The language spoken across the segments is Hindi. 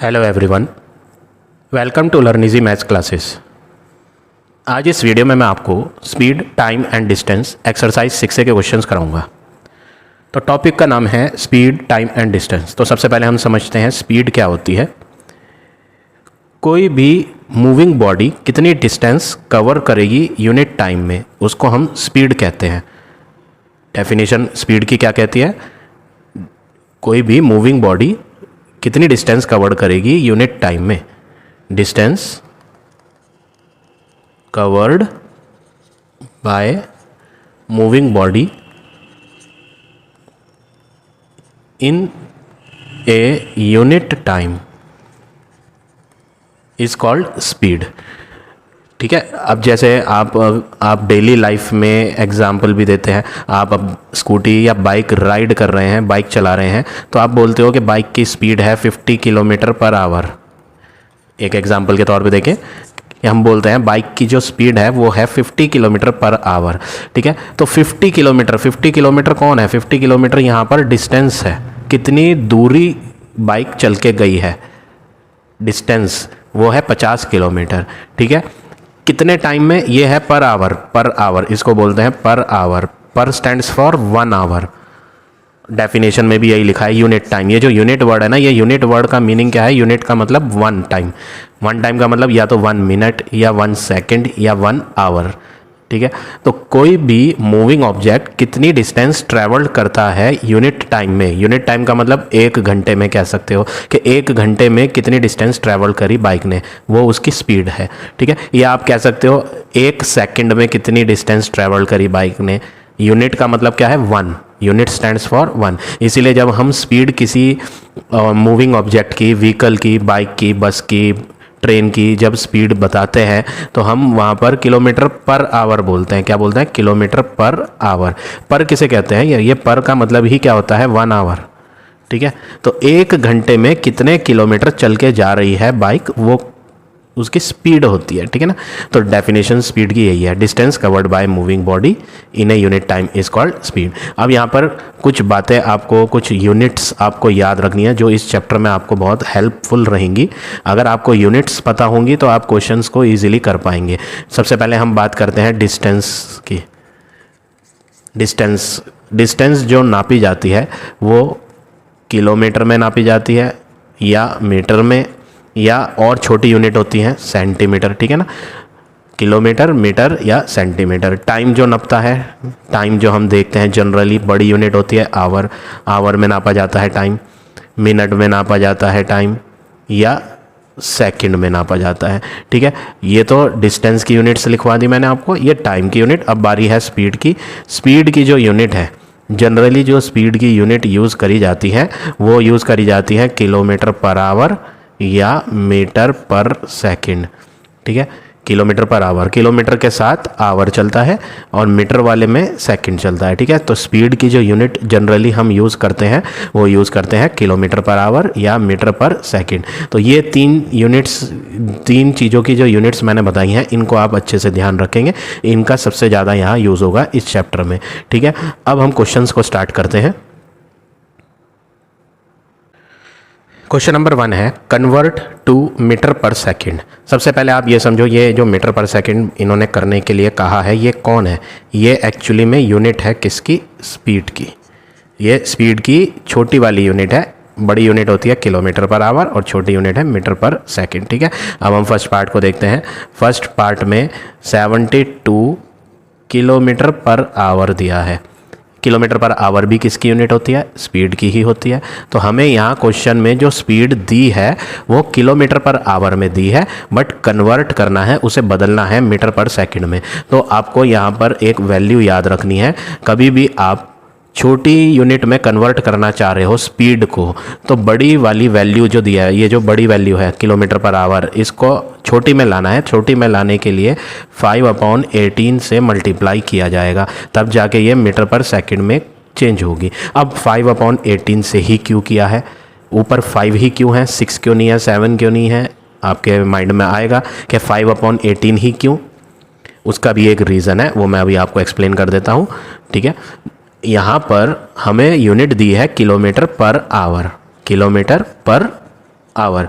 Hello everyone, welcome to learn easy maths classes. आज इस वीडियो में मैं आपको speed, time and distance exercise 6 के क्वेश्चंस कराऊंगा। तो टॉपिक का नाम है स्पीड, टाइम एंड डिस्टेंस। तो सबसे पहले हम समझते हैं स्पीड क्या होती है। कोई भी मूविंग बॉडी कितनी डिस्टेंस कवर करेगी यूनिट टाइम में, उसको हम स्पीड कहते हैं। डेफिनेशन स्पीड की क्या कहती है? कोई भी मूविंग बॉडी कितनी डिस्टेंस कवर करेगी यूनिट टाइम में। Distance covered by moving body in a unit time is called speed. ठीक है। अब जैसे आप डेली लाइफ में एग्जाम्पल भी देते हैं। आप अब स्कूटी या बाइक राइड कर रहे हैं, बाइक चला रहे हैं, तो आप बोलते हो कि बाइक की स्पीड है 50 किलोमीटर पर आवर। एक एग्जाम्पल के तौर पे देखें कि हम बोलते हैं बाइक की जो स्पीड है वो है 50 किलोमीटर पर आवर। ठीक है। तो 50 किलोमीटर कौन है? 50 किलोमीटर यहाँ पर डिस्टेंस है, कितनी दूरी बाइक चल के गई है। डिस्टेंस वो है 50 किलोमीटर। ठीक है। कितने टाइम में? ये है पर आवर, इसको बोलते हैं पर आवर। पर स्टैंड्स फॉर 1 आवर। डेफिनेशन में भी यही लिखा है यूनिट टाइम। ये जो यूनिट वर्ड है ना, ये यूनिट वर्ड का मीनिंग क्या है? यूनिट का मतलब 1 टाइम। 1 टाइम का मतलब या तो 1 मिनट या 1 सेकेंड या 1 आवर। ठीक है। तो कोई भी मूविंग ऑब्जेक्ट कितनी डिस्टेंस ट्रैवल करता है यूनिट टाइम में। यूनिट टाइम का मतलब 1 घंटे में कह सकते हो कि 1 घंटे में कितनी डिस्टेंस ट्रैवल करी बाइक ने, वो उसकी स्पीड है। ठीक है। या आप कह सकते हो 1 सेकंड में कितनी डिस्टेंस ट्रैवल करी बाइक ने। यूनिट का मतलब क्या है? 1। Unit stands for 1। इसीलिए जब हम स्पीड किसी मूविंग ऑब्जेक्ट की, व्हीकल की, बाइक की, बस की, ट्रेन की जब स्पीड बताते हैं तो हम वहाँ पर किलोमीटर पर आवर बोलते हैं। क्या बोलते हैं? Kilometre per our. पर किसे कहते हैं? ये पर का मतलब ही क्या होता है? 1 आवर। ठीक है। तो 1 घंटे में कितने किलोमीटर चल के जा रही है बाइक, वो उसकी स्पीड होती है। ठीक है ना। तो डेफिनेशन स्पीड की यही है, distance covered by moving body in a unit time is called speed. अब यहाँ पर कुछ बातें आपको, कुछ यूनिट्स आपको याद रखनी है जो इस चैप्टर में आपको बहुत हेल्पफुल रहेंगी। अगर आपको यूनिट्स पता होंगी तो आप क्वेश्चंस को ईजिली कर पाएंगे। सबसे पहले हम बात करते हैं डिस्टेंस की। डिस्टेंस जो नापी जाती है वो किलोमीटर में नापी जाती है या मीटर में, या और छोटी यूनिट होती हैं सेंटीमीटर। ठीक है ना। किलोमीटर, मीटर या सेंटीमीटर। टाइम जो नापता है, टाइम जो हम देखते हैं जनरली बड़ी यूनिट होती है आवर। आवर में नापा जाता है टाइम, मिनट में नापा जाता है टाइम, या सेकंड में नापा जाता है। ठीक है। ये तो डिस्टेंस की यूनिट्स लिखवा दी मैंने आपको, ये टाइम की यूनिट। अब बारी है स्पीड की। स्पीड की जो यूनिट है, जनरली जो स्पीड की यूनिट यूज़ करी जाती है वो यूज़ करी जाती है किलोमीटर पर आवर या मीटर पर सेकंड। ठीक है। किलोमीटर पर आवर, किलोमीटर के साथ आवर चलता है और मीटर वाले में सेकंड चलता है। ठीक है। तो स्पीड की जो यूनिट जनरली हम यूज़ करते हैं वो यूज़ करते हैं किलोमीटर पर आवर या मीटर पर सेकंड। तो ये 3 चीज़ों की जो यूनिट्स मैंने बताई हैं, इनको आप अच्छे से ध्यान रखेंगे। इनका सबसे ज़्यादा यहाँ यूज़ होगा इस चैप्टर में। ठीक है। अब हम क्वेश्चंस को स्टार्ट करते हैं। क्वेश्चन नंबर 1 है convert to metre per second. सबसे पहले आप ये समझो, ये जो मीटर पर सेकंड इन्होंने करने के लिए कहा है, ये कौन है? ये एक्चुअली में यूनिट है किसकी? स्पीड की। ये स्पीड की छोटी वाली यूनिट है। बड़ी यूनिट होती है किलोमीटर पर आवर और छोटी यूनिट है मीटर पर सेकंड। ठीक है। अब हम फर्स्ट पार्ट को देखते हैं। फर्स्ट पार्ट में 72 किलोमीटर पर आवर दिया है। किलोमीटर पर आवर भी किसकी यूनिट होती है? स्पीड की ही होती है। तो हमें यहाँ क्वेश्चन में जो स्पीड दी है वो किलोमीटर पर आवर में दी है, बट कन्वर्ट करना है, उसे बदलना है मीटर पर सेकंड में। तो आपको यहाँ पर एक वैल्यू याद रखनी है। कभी भी आप छोटी यूनिट में कन्वर्ट करना चाह रहे हो स्पीड को, तो बड़ी वाली वैल्यू जो दिया है, ये जो बड़ी वैल्यू है किलोमीटर पर आवर, इसको छोटी में लाना है। छोटी में लाने के लिए 5/18 से मल्टीप्लाई किया जाएगा, तब जाके ये मीटर पर सेकंड में चेंज होगी। अब 5/18 से ही क्यों किया है? ऊपर 5 ही क्यों है? 6 क्यों नहीं है? 7 क्यों नहीं है? आपके माइंड में आएगा कि 5/18 ही क्यों। उसका भी एक रीज़न है, वो मैं अभी आपको एक्सप्लेन कर देता हूँ। ठीक है। यहाँ पर हमें यूनिट दी है kilometre per hour. Kilometre per hour.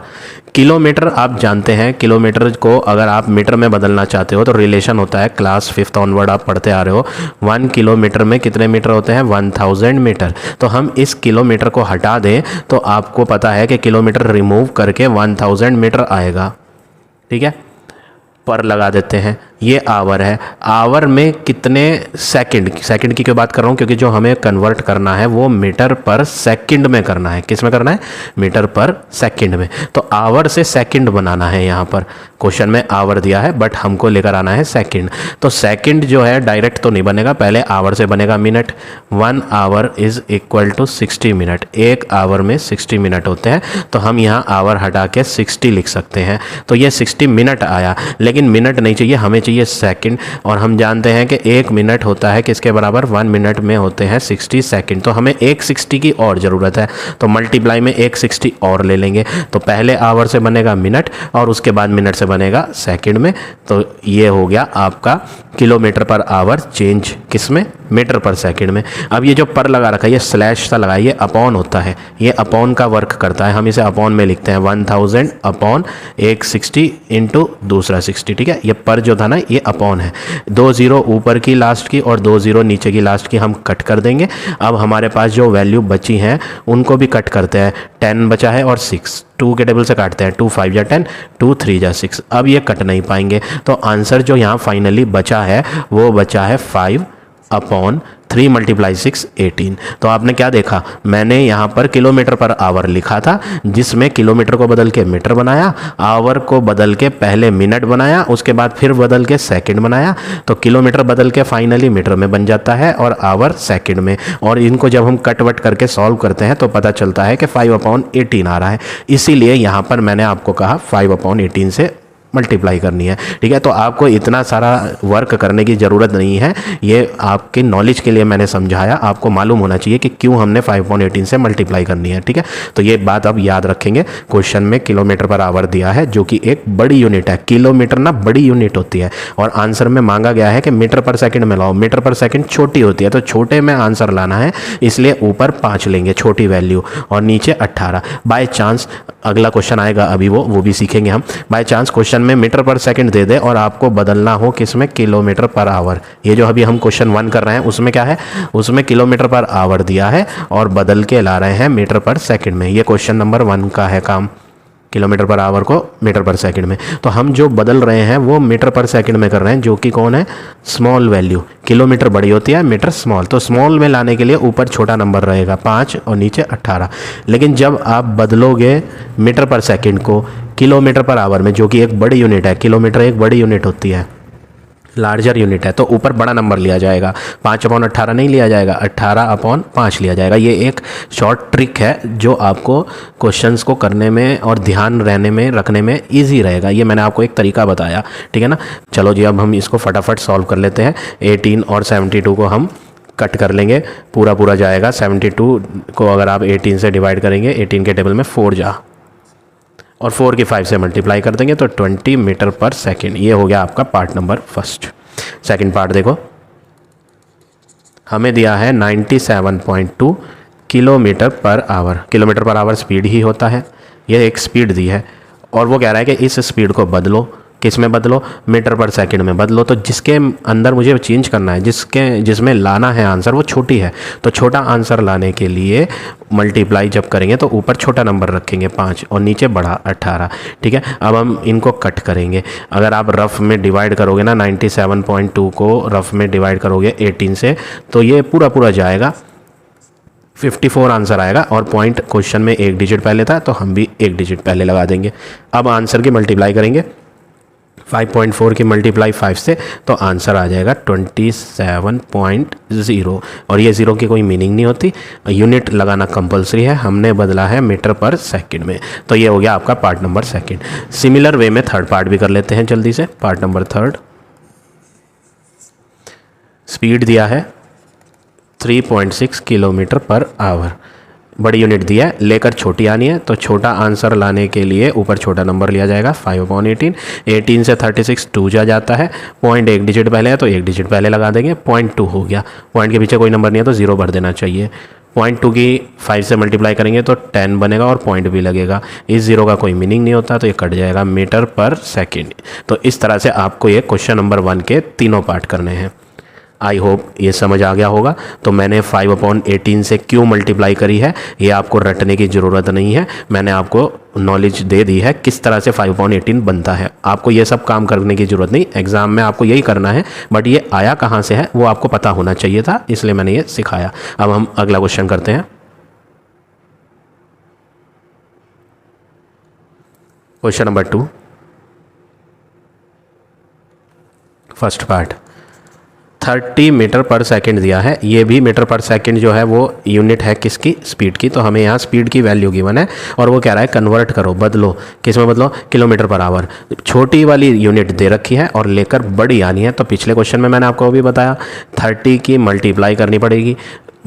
Kilometre आप जानते हैं, किलोमीटर को अगर आप मीटर में बदलना चाहते हो तो रिलेशन होता है, क्लास 5th ऑनवर्ड आप पढ़ते आ रहे हो, 1 किलोमीटर में कितने मीटर होते हैं, 1000 मीटर। तो हम इस किलोमीटर को हटा दें तो आपको पता है कि किलोमीटर रिमूव करके 1000 मीटर आएगा, ठीक है। पर लगा देते हैं, ये आवर है। आवर में कितने सेकंड, सेकंड की क्यों बात कर रहा हूँ, क्योंकि जो हमें कन्वर्ट करना है वो मीटर पर सेकंड में करना है। किस में करना है, मीटर पर सेकंड में। तो आवर से सेकंड बनाना है, यहाँ पर क्वेश्चन में आवर दिया है बट हमको लेकर आना है सेकंड। तो सेकंड जो है डायरेक्ट तो नहीं बनेगा, पहले आवर से बनेगा minute. 1 hour is equal to 60 minute. एक आवर में 60 मिनट होते हैं, तो हम यहाँ आवर हटा के 60 लिख सकते हैं। तो ये 60 मिनट आया, लेकिन मिनट नहीं चाहिए, हमें चाहिए सेकंड। और हम जानते हैं कि 1 मिनट होता है किसके बराबर, 1 मिनट में होते हैं 60 सेकंड। तो हमें एक 60 की और ज़रूरत है, तो मल्टीप्लाई में एक 60 और ले लेंगे। तो पहले आवर से बनेगा मिनट और उसके बाद मिनट से बनेगा सेकंड में। तो ये हो गया आपका किलोमीटर पर आवर चेंज किस में, मीटर पर सेकंड में। अब ये जो पर लगा रखा है, ये स्लैश सा लगा है, ये अपॉन होता है, ये अपॉन का वर्क करता है। हम इसे अपॉन में लिखते हैं 1000 अपॉन एक 60 इंटू दूसरा 60, ठीक है। ये पर जो था ना ये अपॉन है, 2 0 ऊपर की लास्ट की और 2 0 नीचे की लास्ट की हम कट कर देंगे। अब हमारे पास जो वैल्यू बची हैं उनको भी कट करते हैं। 10 बचा है और 6, 2 के टेबल से काटते हैं, 2 5 या 10, 2 3 या 6। अब ये कट नहीं पाएंगे, तो आंसर जो यहाँ फाइनली बचा है वो बचा है 5 अपॉन 3 × 6 18। तो आपने क्या देखा, मैंने यहाँ पर किलोमीटर पर आवर लिखा था, जिसमें किलोमीटर को बदल के मीटर बनाया, आवर को बदल के पहले मिनट बनाया, उसके बाद फिर बदल के सेकंड बनाया। तो किलोमीटर बदल के फाइनली मीटर में बन जाता है और आवर सेकंड में। और इनको जब हम कट वट करके सॉल्व करते हैं तो पता चलता है कि 5/18 आ रहा है। इसीलिए यहाँ पर मैंने आपको कहा 5/18 से मल्टीप्लाई करनी है, ठीक है। तो आपको इतना सारा वर्क करने की ज़रूरत नहीं है, ये आपके नॉलेज के लिए मैंने समझाया। आपको मालूम होना चाहिए कि क्यों हमने 5/18 से मल्टीप्लाई करनी है, ठीक है। तो ये बात आप याद रखेंगे। क्वेश्चन में किलोमीटर पर आवर दिया है जो कि एक बड़ी यूनिट है, किलोमीटर ना बड़ी यूनिट होती है, और आंसर में मांगा गया है कि मीटर पर सेकंड में लाओ। मीटर पर सेकंड छोटी होती है, तो छोटे में आंसर लाना है, इसलिए ऊपर 5 लेंगे छोटी वैल्यू और नीचे 18। बाय चांस अगला क्वेश्चन आएगा, अभी वो भी सीखेंगे हम। बाय चांस क्वेश्चन में मीटर पर सेकंड दे दे और आपको बदलना हो किस में, किलोमीटर पर आवर। ये जो अभी हम क्वेश्चन 1 कर रहे हैं उसमें क्या है, उसमें किलोमीटर पर आवर दिया है और बदल के ला रहे हैं मीटर पर सेकंड में। ये क्वेश्चन नंबर 1 का है काम, किलोमीटर पर आवर को मीटर पर सेकंड में। तो हम जो बदल रहे हैं वो मीटर पर सेकंड में कर रहे हैं, जो कि कौन है, स्मॉल वैल्यू। किलोमीटर बड़ी होती है, मीटर स्मॉल। तो स्मॉल में लाने के लिए ऊपर छोटा नंबर रहेगा 5 और नीचे 18। लेकिन जब आप बदलोगे मीटर पर सेकंड को किलोमीटर पर आवर में, जो कि एक बड़ी यूनिट है, किलोमीटर एक बड़ी यूनिट होती है, लार्जर यूनिट है, तो ऊपर बड़ा नंबर लिया जाएगा। 5/18 नहीं लिया जाएगा, 18/5 लिया जाएगा। ये एक शॉर्ट ट्रिक है जो आपको क्वेश्चंस को करने में और ध्यान रहने में रखने में इजी रहेगा। ये मैंने आपको एक तरीका बताया, ठीक है ना। चलो जी, अब हम इसको फटाफट सॉल्व कर लेते हैं। 18 और 72 को हम कट कर लेंगे, पूरा पूरा जाएगा। 72 को अगर आप 18 से डिवाइड करेंगे, 18 के टेबल में 4 जा और 4 की 5 से मल्टीप्लाई कर देंगे तो 20 मीटर पर सेकंड। ये हो गया आपका part number first. Second part देखो, हमें दिया है 97.2 kilometre per hour. Kilometre per hour speed ही होता है, ये एक स्पीड दी है और वो कह रहा है कि इस स्पीड को बदलो, किस में बदलो, मीटर पर सेकंड में बदलो। तो जिसके अंदर मुझे चेंज करना है, जिसमें लाना है आंसर, वो छोटी है। तो छोटा आंसर लाने के लिए मल्टीप्लाई जब करेंगे तो ऊपर छोटा नंबर रखेंगे 5 और नीचे बड़ा 18, ठीक है। अब हम इनको कट करेंगे। अगर आप रफ में डिवाइड करोगे ना 97.2 को रफ में डिवाइड करोगे 18 से, तो ये पूरा पूरा जाएगा, 54 आंसर आएगा। और पॉइंट क्वेश्चन में एक डिजिट पहले था तो हम भी एक डिजिट पहले लगा देंगे। अब आंसर की मल्टीप्लाई करेंगे 5.4 की मल्टीप्लाई 5 से, तो आंसर आ जाएगा 27.0। और ये ज़ीरो की कोई मीनिंग नहीं होती, यूनिट लगाना कंपलसरी है। हमने बदला है मीटर पर सेकंड में। तो ये हो गया आपका part number second. Similar way में थर्ड पार्ट भी कर लेते हैं जल्दी से। पार्ट नंबर थर्ड, स्पीड दिया है 3.6 किलोमीटर पर आवर। बड़ी यूनिट दिया है, लेकर छोटी आनी है। तो छोटा आंसर लाने के लिए ऊपर छोटा नंबर लिया जाएगा 5/18। 18 से 36 2 जाता है, पॉइंट एक डिजिट पहले है तो एक डिजिट पहले लगा देंगे, 0.2 हो गया। पॉइंट के पीछे कोई नंबर नहीं है तो 0 भर देना चाहिए। 0.2 की 5 से मल्टीप्लाई करेंगे तो 10 बनेगा और पॉइंट भी लगेगा। इस ज़ीरो का कोई मीनिंग नहीं होता तो ये कट जाएगा, मीटर पर सेकेंड। तो इस तरह से आपको ये क्वेश्चन नंबर 1 के तीनों पार्ट करने हैं। आई होप ये समझ आ गया होगा। तो मैंने 5/18 से क्यों मल्टीप्लाई करी है ये आपको रटने की ज़रूरत नहीं है, मैंने आपको नॉलेज दे दी है किस तरह से 5/18 बनता है। आपको ये सब काम करने की ज़रूरत नहीं, एग्ज़ाम में आपको यही करना है, बट ये आया कहाँ से है वो आपको पता होना चाहिए था, इसलिए मैंने ये सिखाया। अब हम अगला क्वेश्चन करते हैं। Question number 2, first part. 30 metre per second दिया है। ये भी मीटर पर सेकंड जो है वो यूनिट है किसकी, स्पीड की। तो हमें यहाँ स्पीड की वैल्यू गिवन है और वो कह रहा है कन्वर्ट करो, बदलो, किस में बदलो, किलोमीटर पर आवर। छोटी वाली यूनिट दे रखी है और लेकर बड़ी आनी है। तो पिछले क्वेश्चन में मैंने आपको भी बताया 30 की मल्टीप्लाई करनी पड़ेगी,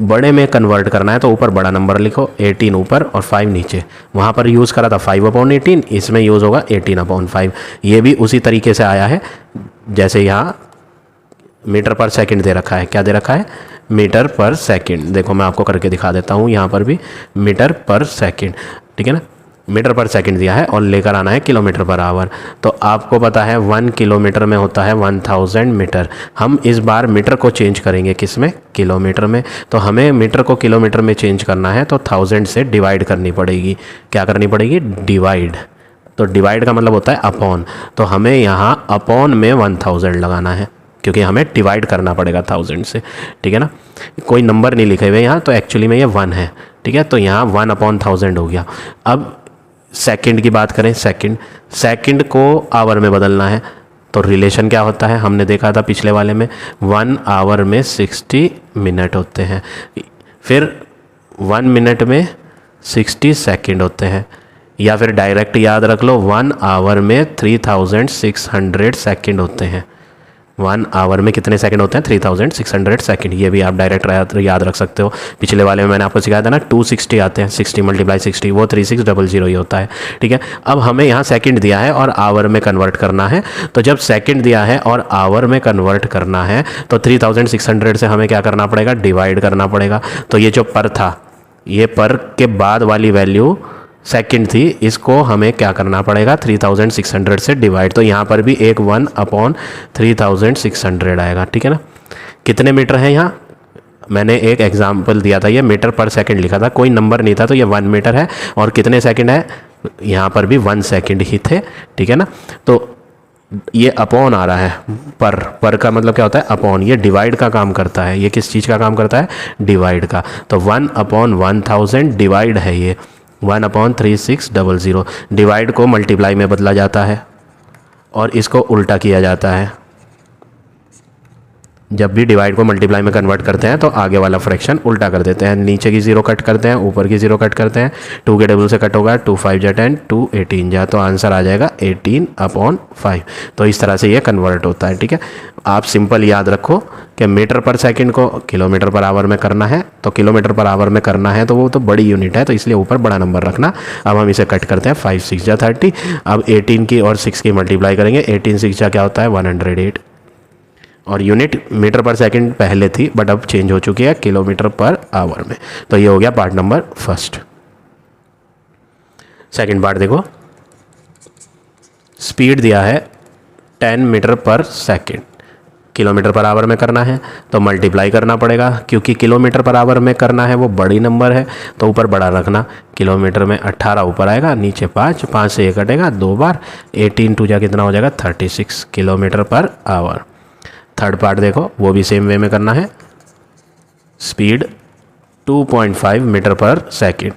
बड़े में कन्वर्ट करना है तो ऊपर बड़ा नंबर लिखो, 18 ऊपर और 5 नीचे। वहाँ पर यूज़ करा था 5/18, इसमें यूज़ होगा 18/5। ये भी उसी तरीके से आया है जैसे यहाँ मीटर पर सेकंड दे रखा है। क्या दे रखा है, मीटर पर सेकंड। देखो मैं आपको करके दिखा देता हूँ, यहाँ पर भी मीटर पर सेकंड, ठीक है ना, मीटर पर सेकंड दिया है और लेकर आना है किलोमीटर पर आवर। तो आपको पता है 1 किलोमीटर में होता है 1000 मीटर। हम इस बार मीटर को चेंज करेंगे किस में, किलोमीटर में। तो हमें मीटर को किलोमीटर में चेंज करना है तो 1000 से डिवाइड करनी पड़ेगी। क्या करनी पड़ेगी, डिवाइड। तो डिवाइड का मतलब होता है अपॉन, तो हमें यहाँ अपॉन में 1000 लगाना है क्योंकि हमें डिवाइड करना पड़ेगा 1000 से, ठीक है ना। कोई नंबर नहीं लिखे हुए यहाँ, तो एक्चुअली में ये 1 है, ठीक है। तो यहाँ 1/1000 हो गया। अब सेकंड की बात करें, सेकंड को आवर में बदलना है तो रिलेशन क्या होता है, हमने देखा था पिछले वाले में 1 आवर में 60 मिनट होते हैं, फिर 1 मिनट में 60 सेकंड होते हैं, या फिर डायरेक्ट याद रख लो 1 आवर में 3600 सेकंड होते हैं। 1 आवर में कितने सेकंड होते हैं, 3600 सेकंड। ये भी आप डायरेक्ट याद रख सकते हो। पिछले वाले में मैंने आपको सिखाया था ना 260 आते हैं, 60 × 60 वो 3600 ही होता है, ठीक है। अब हमें यहाँ सेकंड दिया है और आवर में कन्वर्ट करना है। तो जब सेकंड दिया है और आवर में कन्वर्ट करना है तो 3600 से हमें क्या करना पड़ेगा, डिवाइड करना पड़ेगा। तो ये जो पर था, ये पर के बाद वाली वैल्यू सेकंड थी, इसको हमें क्या करना पड़ेगा, 3600 से डिवाइड। तो यहाँ पर भी एक 1/3600 आएगा, ठीक है ना। कितने मीटर हैं यहाँ, मैंने एक एग्जाम्पल दिया था, ये मीटर पर सेकंड लिखा था, कोई नंबर नहीं था, तो ये 1 मीटर है। और कितने सेकंड है, यहाँ पर भी 1 सेकंड ही थे, ठीक है ना। तो ये अपॉन आ रहा है, पर का मतलब क्या होता है, अपॉन। ये डिवाइड का काम करता है। ये किस चीज़ का काम करता है, डिवाइड का। तो 1/1000 डिवाइड है ये 1/3600। डिवाइड को मल्टीप्लाई में बदला जाता है और इसको उल्टा किया जाता है। जब भी डिवाइड को मल्टीप्लाई में कन्वर्ट करते हैं तो आगे वाला फ्रैक्शन उल्टा कर देते हैं, नीचे की 0 कट करते हैं, ऊपर की 0 कट करते हैं। 2 के टेबल से कट होगा, 2 5 जा 10, 2 18 जा, तो आंसर आ जाएगा 18/5। तो इस तरह से ये कन्वर्ट होता है, ठीक है। आप सिंपल याद रखो कि मीटर पर सेकंड को किलोमीटर पर आवर में करना है, तो किलोमीटर पर आवर में करना है तो वो तो बड़ी यूनिट है, तो इसलिए ऊपर बड़ा नंबर रखना। अब हम इसे कट करते हैं, 5 6 जा 30। अब 18 की और 6 की मल्टीप्लाई करेंगे, 18 6 जा क्या होता है, 108। और यूनिट मीटर पर सेकंड पहले थी बट अब चेंज हो चुकी है किलोमीटर पर आवर में। तो ये हो गया part number first. Second part देखो, स्पीड दिया है 10 metre per second, kilometre per our में करना है तो मल्टीप्लाई करना पड़ेगा, क्योंकि किलोमीटर पर आवर में करना है वो बड़ी नंबर है तो ऊपर बड़ा रखना। किलोमीटर में 18 ऊपर आएगा, नीचे 5, 5 से ये कटेगा 2 बार, 18 2 जा कितना हो जाएगा 36 kilometre per our. Third part देखो, वो भी सेम वे में करना है। Speed 2.5 metre per second,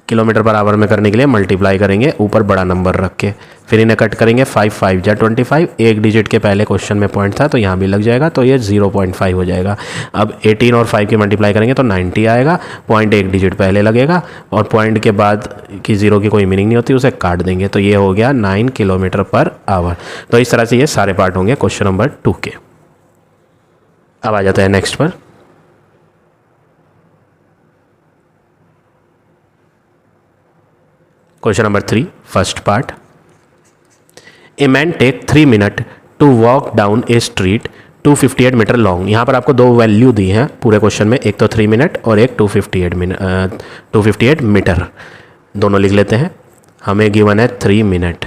kilometre per our में करने के लिए मल्टीप्लाई करेंगे ऊपर बड़ा नंबर रख के, फिर इन्हें कट करेंगे 5 5 जा 25। एक डिजिट के पहले क्वेश्चन में पॉइंट था तो यहाँ भी लग जाएगा, तो ये 0.5 हो जाएगा। अब 18 और 5 की मल्टीप्लाई करेंगे तो 90 आएगा, पॉइंट एक डिजिट पहले लगेगा और पॉइंट के बाद की 0 की कोई मीनिंग नहीं होती, उसे काट देंगे। तो ये हो गया 9 किलोमीटर पर आवर। तो इस तरह से ये सारे पार्ट होंगे क्वेश्चन नंबर 2 के। अब आ जाते हैं नेक्स्ट पर। Question number 3 first part. A man take 3 minute to walk down a street 258 metre long. यहाँ पर आपको दो वैल्यू दी हैं पूरे क्वेश्चन में, एक तो 3 मिनट और एक 258 मीटर, दोनों लिख लेते हैं। हमें गिवन है 3 मिनट।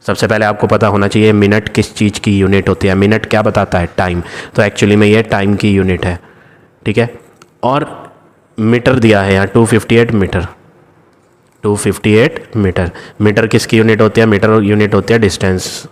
सबसे पहले आपको पता होना चाहिए मिनट किस चीज़ की यूनिट होती है। मिनट क्या बताता है? टाइम। तो एक्चुअली में ये टाइम की यूनिट है, ठीक है। और मीटर दिया है यहाँ 258 मीटर, 258 मीटर। मीटर किसकी यूनिट होती है? मीटर यूनिट होती है डिस्टेंस।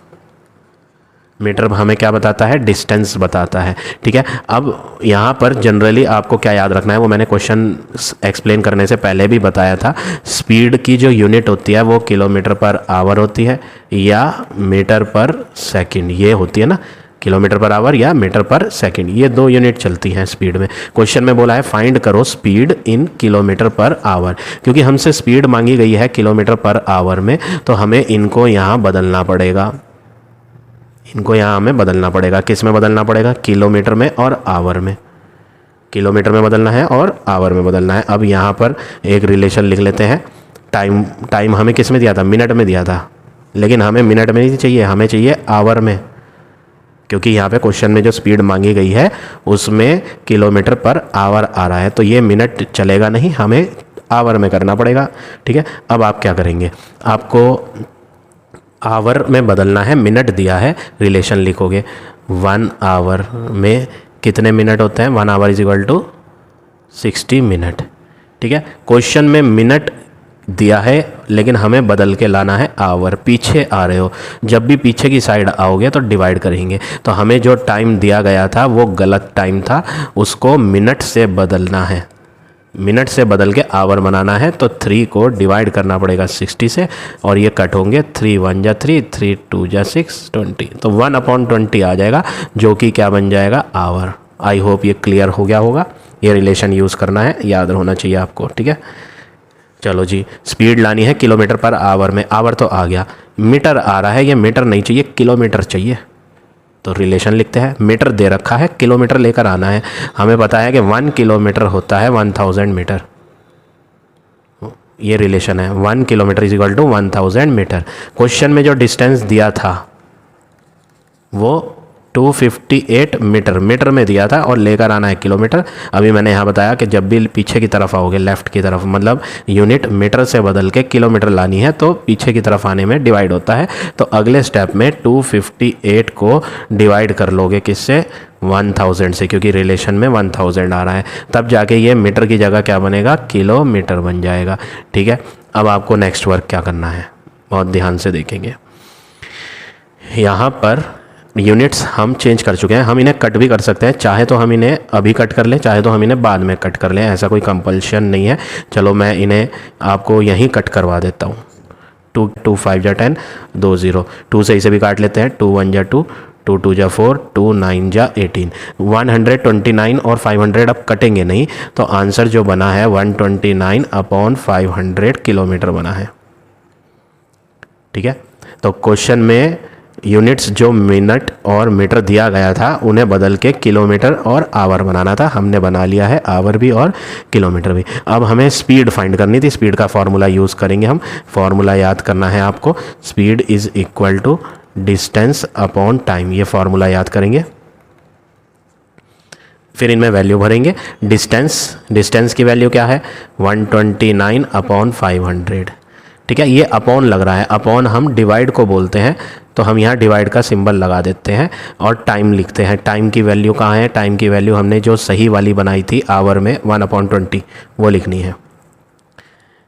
मीटर हमें क्या बताता है? डिस्टेंस बताता है, ठीक है। अब यहाँ पर जनरली आपको क्या याद रखना है, वो मैंने क्वेश्चन एक्सप्लेन करने से पहले भी बताया था। स्पीड की जो यूनिट होती है वो किलोमीटर पर आवर होती है या मीटर पर सेकंड, ये होती है ना, किलोमीटर पर आवर या मीटर पर सेकंड, ये दो यूनिट चलती हैं स्पीड में। क्वेश्चन में बोला है फाइंड करो speed in kilometre per our. क्योंकि हमसे स्पीड मांगी गई है किलोमीटर पर आवर में, तो हमें इनको यहाँ बदलना पड़ेगा। इनको यहाँ हमें बदलना पड़ेगा। किस में बदलना पड़ेगा? किलोमीटर में और आवर में। किलोमीटर में बदलना है और आवर में बदलना है। अब यहाँ पर एक रिलेशन लिख लेते हैं। टाइम हमें किस में दिया था? मिनट में दिया था, लेकिन हमें मिनट में नहीं चाहिए, हमें चाहिए आवर में। क्योंकि यहाँ पे क्वेश्चन में जो स्पीड मांगी गई है उसमें किलोमीटर पर आवर आ रहा है, तो ये मिनट चलेगा नहीं, हमें आवर में करना पड़ेगा, ठीक है। अब आप क्या करेंगे? आपको आवर में बदलना है, मिनट दिया है, रिलेशन लिखोगे 1 आवर में कितने मिनट होते हैं? 1 hour is equal to 60 minute, ठीक है। क्वेश्चन में मिनट दिया है लेकिन हमें बदल के लाना है आवर। पीछे आ रहे हो, जब भी पीछे की साइड आओगे तो डिवाइड करेंगे। तो हमें जो टाइम दिया गया था वो गलत टाइम था, उसको मिनट से बदलना है, मिनट से बदल के आवर बनाना है। तो 3 को डिवाइड करना पड़ेगा 60 से, और ये कट होंगे, 3 1 जा 3, 3 2 जा 6, 20। तो 1/20 आ जाएगा, जो कि क्या बन जाएगा? आवर। आई होप ये क्लियर हो गया होगा। ये रिलेशन यूज़ करना है, याद होना चाहिए आपको, ठीक है। चलो जी, स्पीड लानी है किलोमीटर पर आवर में। आवर तो आ गया, मीटर आ रहा है, ये मीटर नहीं चाहिए, किलोमीटर चाहिए। तो रिलेशन लिखते हैं। मीटर दे रखा है, किलोमीटर लेकर आना है। हमें पता है कि 1 किलोमीटर होता है 1000 मीटर। ये रिलेशन है, 1 kilometre is equal to 1000 metre. Question में जो डिस्टेंस दिया था वो 258 मीटर, मीटर में दिया था, और लेकर आना है किलोमीटर। अभी मैंने यहाँ बताया कि जब भी पीछे की तरफ आओगे, लेफ़्ट की तरफ, मतलब यूनिट मीटर से बदल के किलोमीटर लानी है, तो पीछे की तरफ आने में डिवाइड होता है। तो अगले स्टेप में 258 को डिवाइड कर लोगे किससे? 1000 से, क्योंकि रिलेशन में 1000 आ रहा है। तब जाके ये मीटर की जगह क्या बनेगा? किलोमीटर बन जाएगा, ठीक है। अब आपको नेक्स्ट वर्क क्या करना है, बहुत ध्यान से देखेंगे। यहाँ पर यूनिट्स हम चेंज कर चुके हैं, हम इन्हें कट भी कर सकते हैं, चाहे तो हम इन्हें अभी कट कर लें, चाहे तो हम इन्हें बाद में कट कर लें, ऐसा कोई कंपल्शन नहीं है। चलो मैं इन्हें आपको यहीं कट करवा देता हूँ। 2 5 जा 10, 2 0, 2 से इसे भी काट लेते हैं, 2 1 जा 2, 2 2 जा 4, 2 9 जा 18, 129 और 500 अब कटेंगे नहीं, तो आंसर जो बना है 129/500 किलोमीटर बना है, ठीक है। तो क्वेश्चन में यूनिट्स जो मिनट और मीटर दिया गया था उन्हें बदल के किलोमीटर और आवर बनाना था, हमने बना लिया है आवर भी और किलोमीटर भी। अब हमें स्पीड फाइंड करनी थी, स्पीड का फॉर्मूला यूज़ करेंगे हम। फॉर्मूला याद करना है आपको, speed is equal to distance upon time, ये फॉर्मूला याद करेंगे। फिर इनमें वैल्यू भरेंगे। डिस्टेंस की वैल्यू क्या है? 129/500, ठीक है। ये अपॉन लग रहा है, अपॉन हम डिवाइड को बोलते हैं, तो हम यहाँ डिवाइड का सिंबल लगा देते हैं और टाइम लिखते हैं। टाइम की वैल्यू कहाँ है? टाइम की वैल्यू हमने जो सही वाली बनाई थी आवर में 1/20, वो लिखनी है,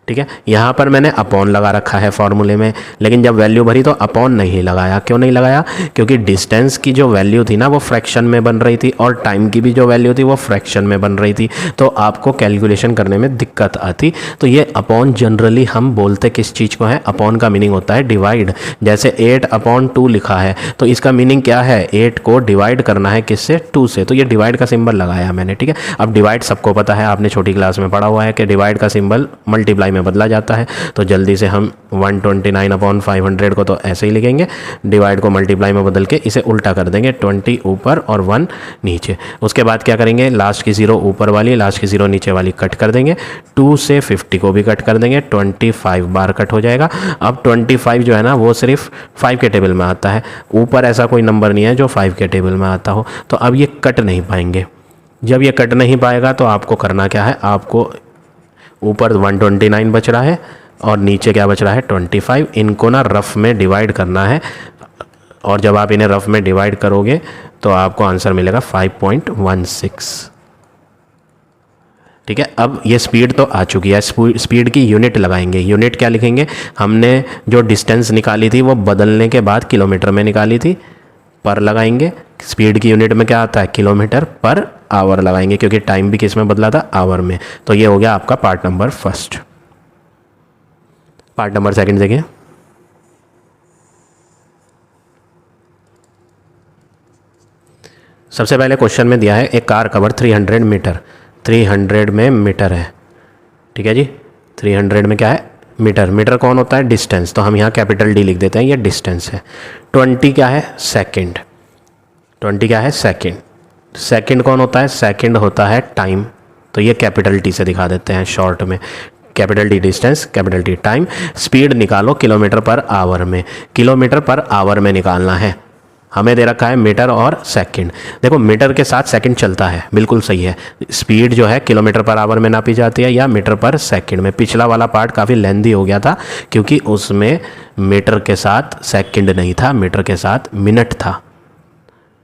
ठीक है। यहाँ पर मैंने अपॉन लगा रखा है फॉर्मूले में, लेकिन जब वैल्यू भरी तो अपॉन नहीं लगाया। क्यों नहीं लगाया? क्योंकि डिस्टेंस की जो वैल्यू थी ना वो फ्रैक्शन में बन रही थी, और टाइम की भी जो वैल्यू थी वो फ्रैक्शन में बन रही थी, तो आपको कैलकुलेशन करने में दिक्कत आती। तो ये अपॉन जनरली हम बोलते किस चीज़ को है? अपॉन का मीनिंग होता है डिवाइड। जैसे 8/2 लिखा है, तो इसका मीनिंग क्या है? 8 को डिवाइड करना है किससे? 2 से, तो ये डिवाइड का सिंबल लगाया मैंने, ठीक है। अब डिवाइड सबको पता है, आपने छोटी क्लास में पढ़ा हुआ है कि डिवाइड का सिंबल मल्टीप्लाई में बदला जाता है। तो जल्दी से हम 129/500 को तो ऐसे ही लिखेंगे, डिवाइड को मल्टीप्लाई में बदल के इसे उल्टा कर देंगे, 20 ऊपर और 1 नीचे। उसके बाद क्या करेंगे, लास्ट की 0 ऊपर वाली, लास्ट की 0 नीचे वाली कट कर देंगे, 2 से 50 को भी कट कर देंगे, 25 बार कट हो जाएगा। अब 25 जो है ना वो सिर्फ 5 के टेबल में आता है, ऊपर ऐसा कोई नंबर नहीं है जो 5 के टेबल में आता हो, तो अब ये कट नहीं पाएंगे। जब ये कट नहीं पाएगा तो आपको करना क्या है, आपको ऊपर 129 बच रहा है और नीचे क्या बच रहा है 25, इनको ना रफ में डिवाइड करना है, और जब आप इन्हें रफ में डिवाइड करोगे तो आपको आंसर मिलेगा 5.16। ठीक है, अब ये स्पीड तो आ चुकी है, स्पीड की यूनिट लगाएंगे। यूनिट क्या लिखेंगे, हमने जो डिस्टेंस निकाली थी वो बदलने के बाद किलोमीटर में निकाली थी, पर लगाएंगे। स्पीड की यूनिट में क्या आता है, किलोमीटर पर आवर लगाएंगे, क्योंकि टाइम भी किस में बदला था, आवर में। तो ये हो गया आपका part number first. Part number second देखिए। सबसे पहले क्वेश्चन में दिया है एक कार कवर 300 मीटर, 300 में मीटर है, ठीक है जी, 300 में क्या है, मीटर। मीटर कौन होता है, डिस्टेंस, तो हम यहाँ कैपिटल डी लिख देते हैं, ये डिस्टेंस है। 20 क्या है, सेकंड, 20 क्या है, सेकंड। सेकंड कौन होता है, सेकंड होता है टाइम, तो ये कैपिटल टी से दिखा देते हैं शॉर्ट में, capital D distance, capital T time. Speed निकालो किलोमीटर पर आवर में, किलोमीटर पर आवर में निकालना है। हमें दे रखा है मीटर और सेकंड, देखो मीटर के साथ सेकंड चलता है, बिल्कुल सही है। स्पीड जो है किलोमीटर पर आवर में नापी जाती है या मीटर पर सेकंड में। पिछला वाला पार्ट काफ़ी लेंदी हो गया था क्योंकि उसमें मीटर के साथ सेकंड नहीं था, मीटर के साथ मिनट था,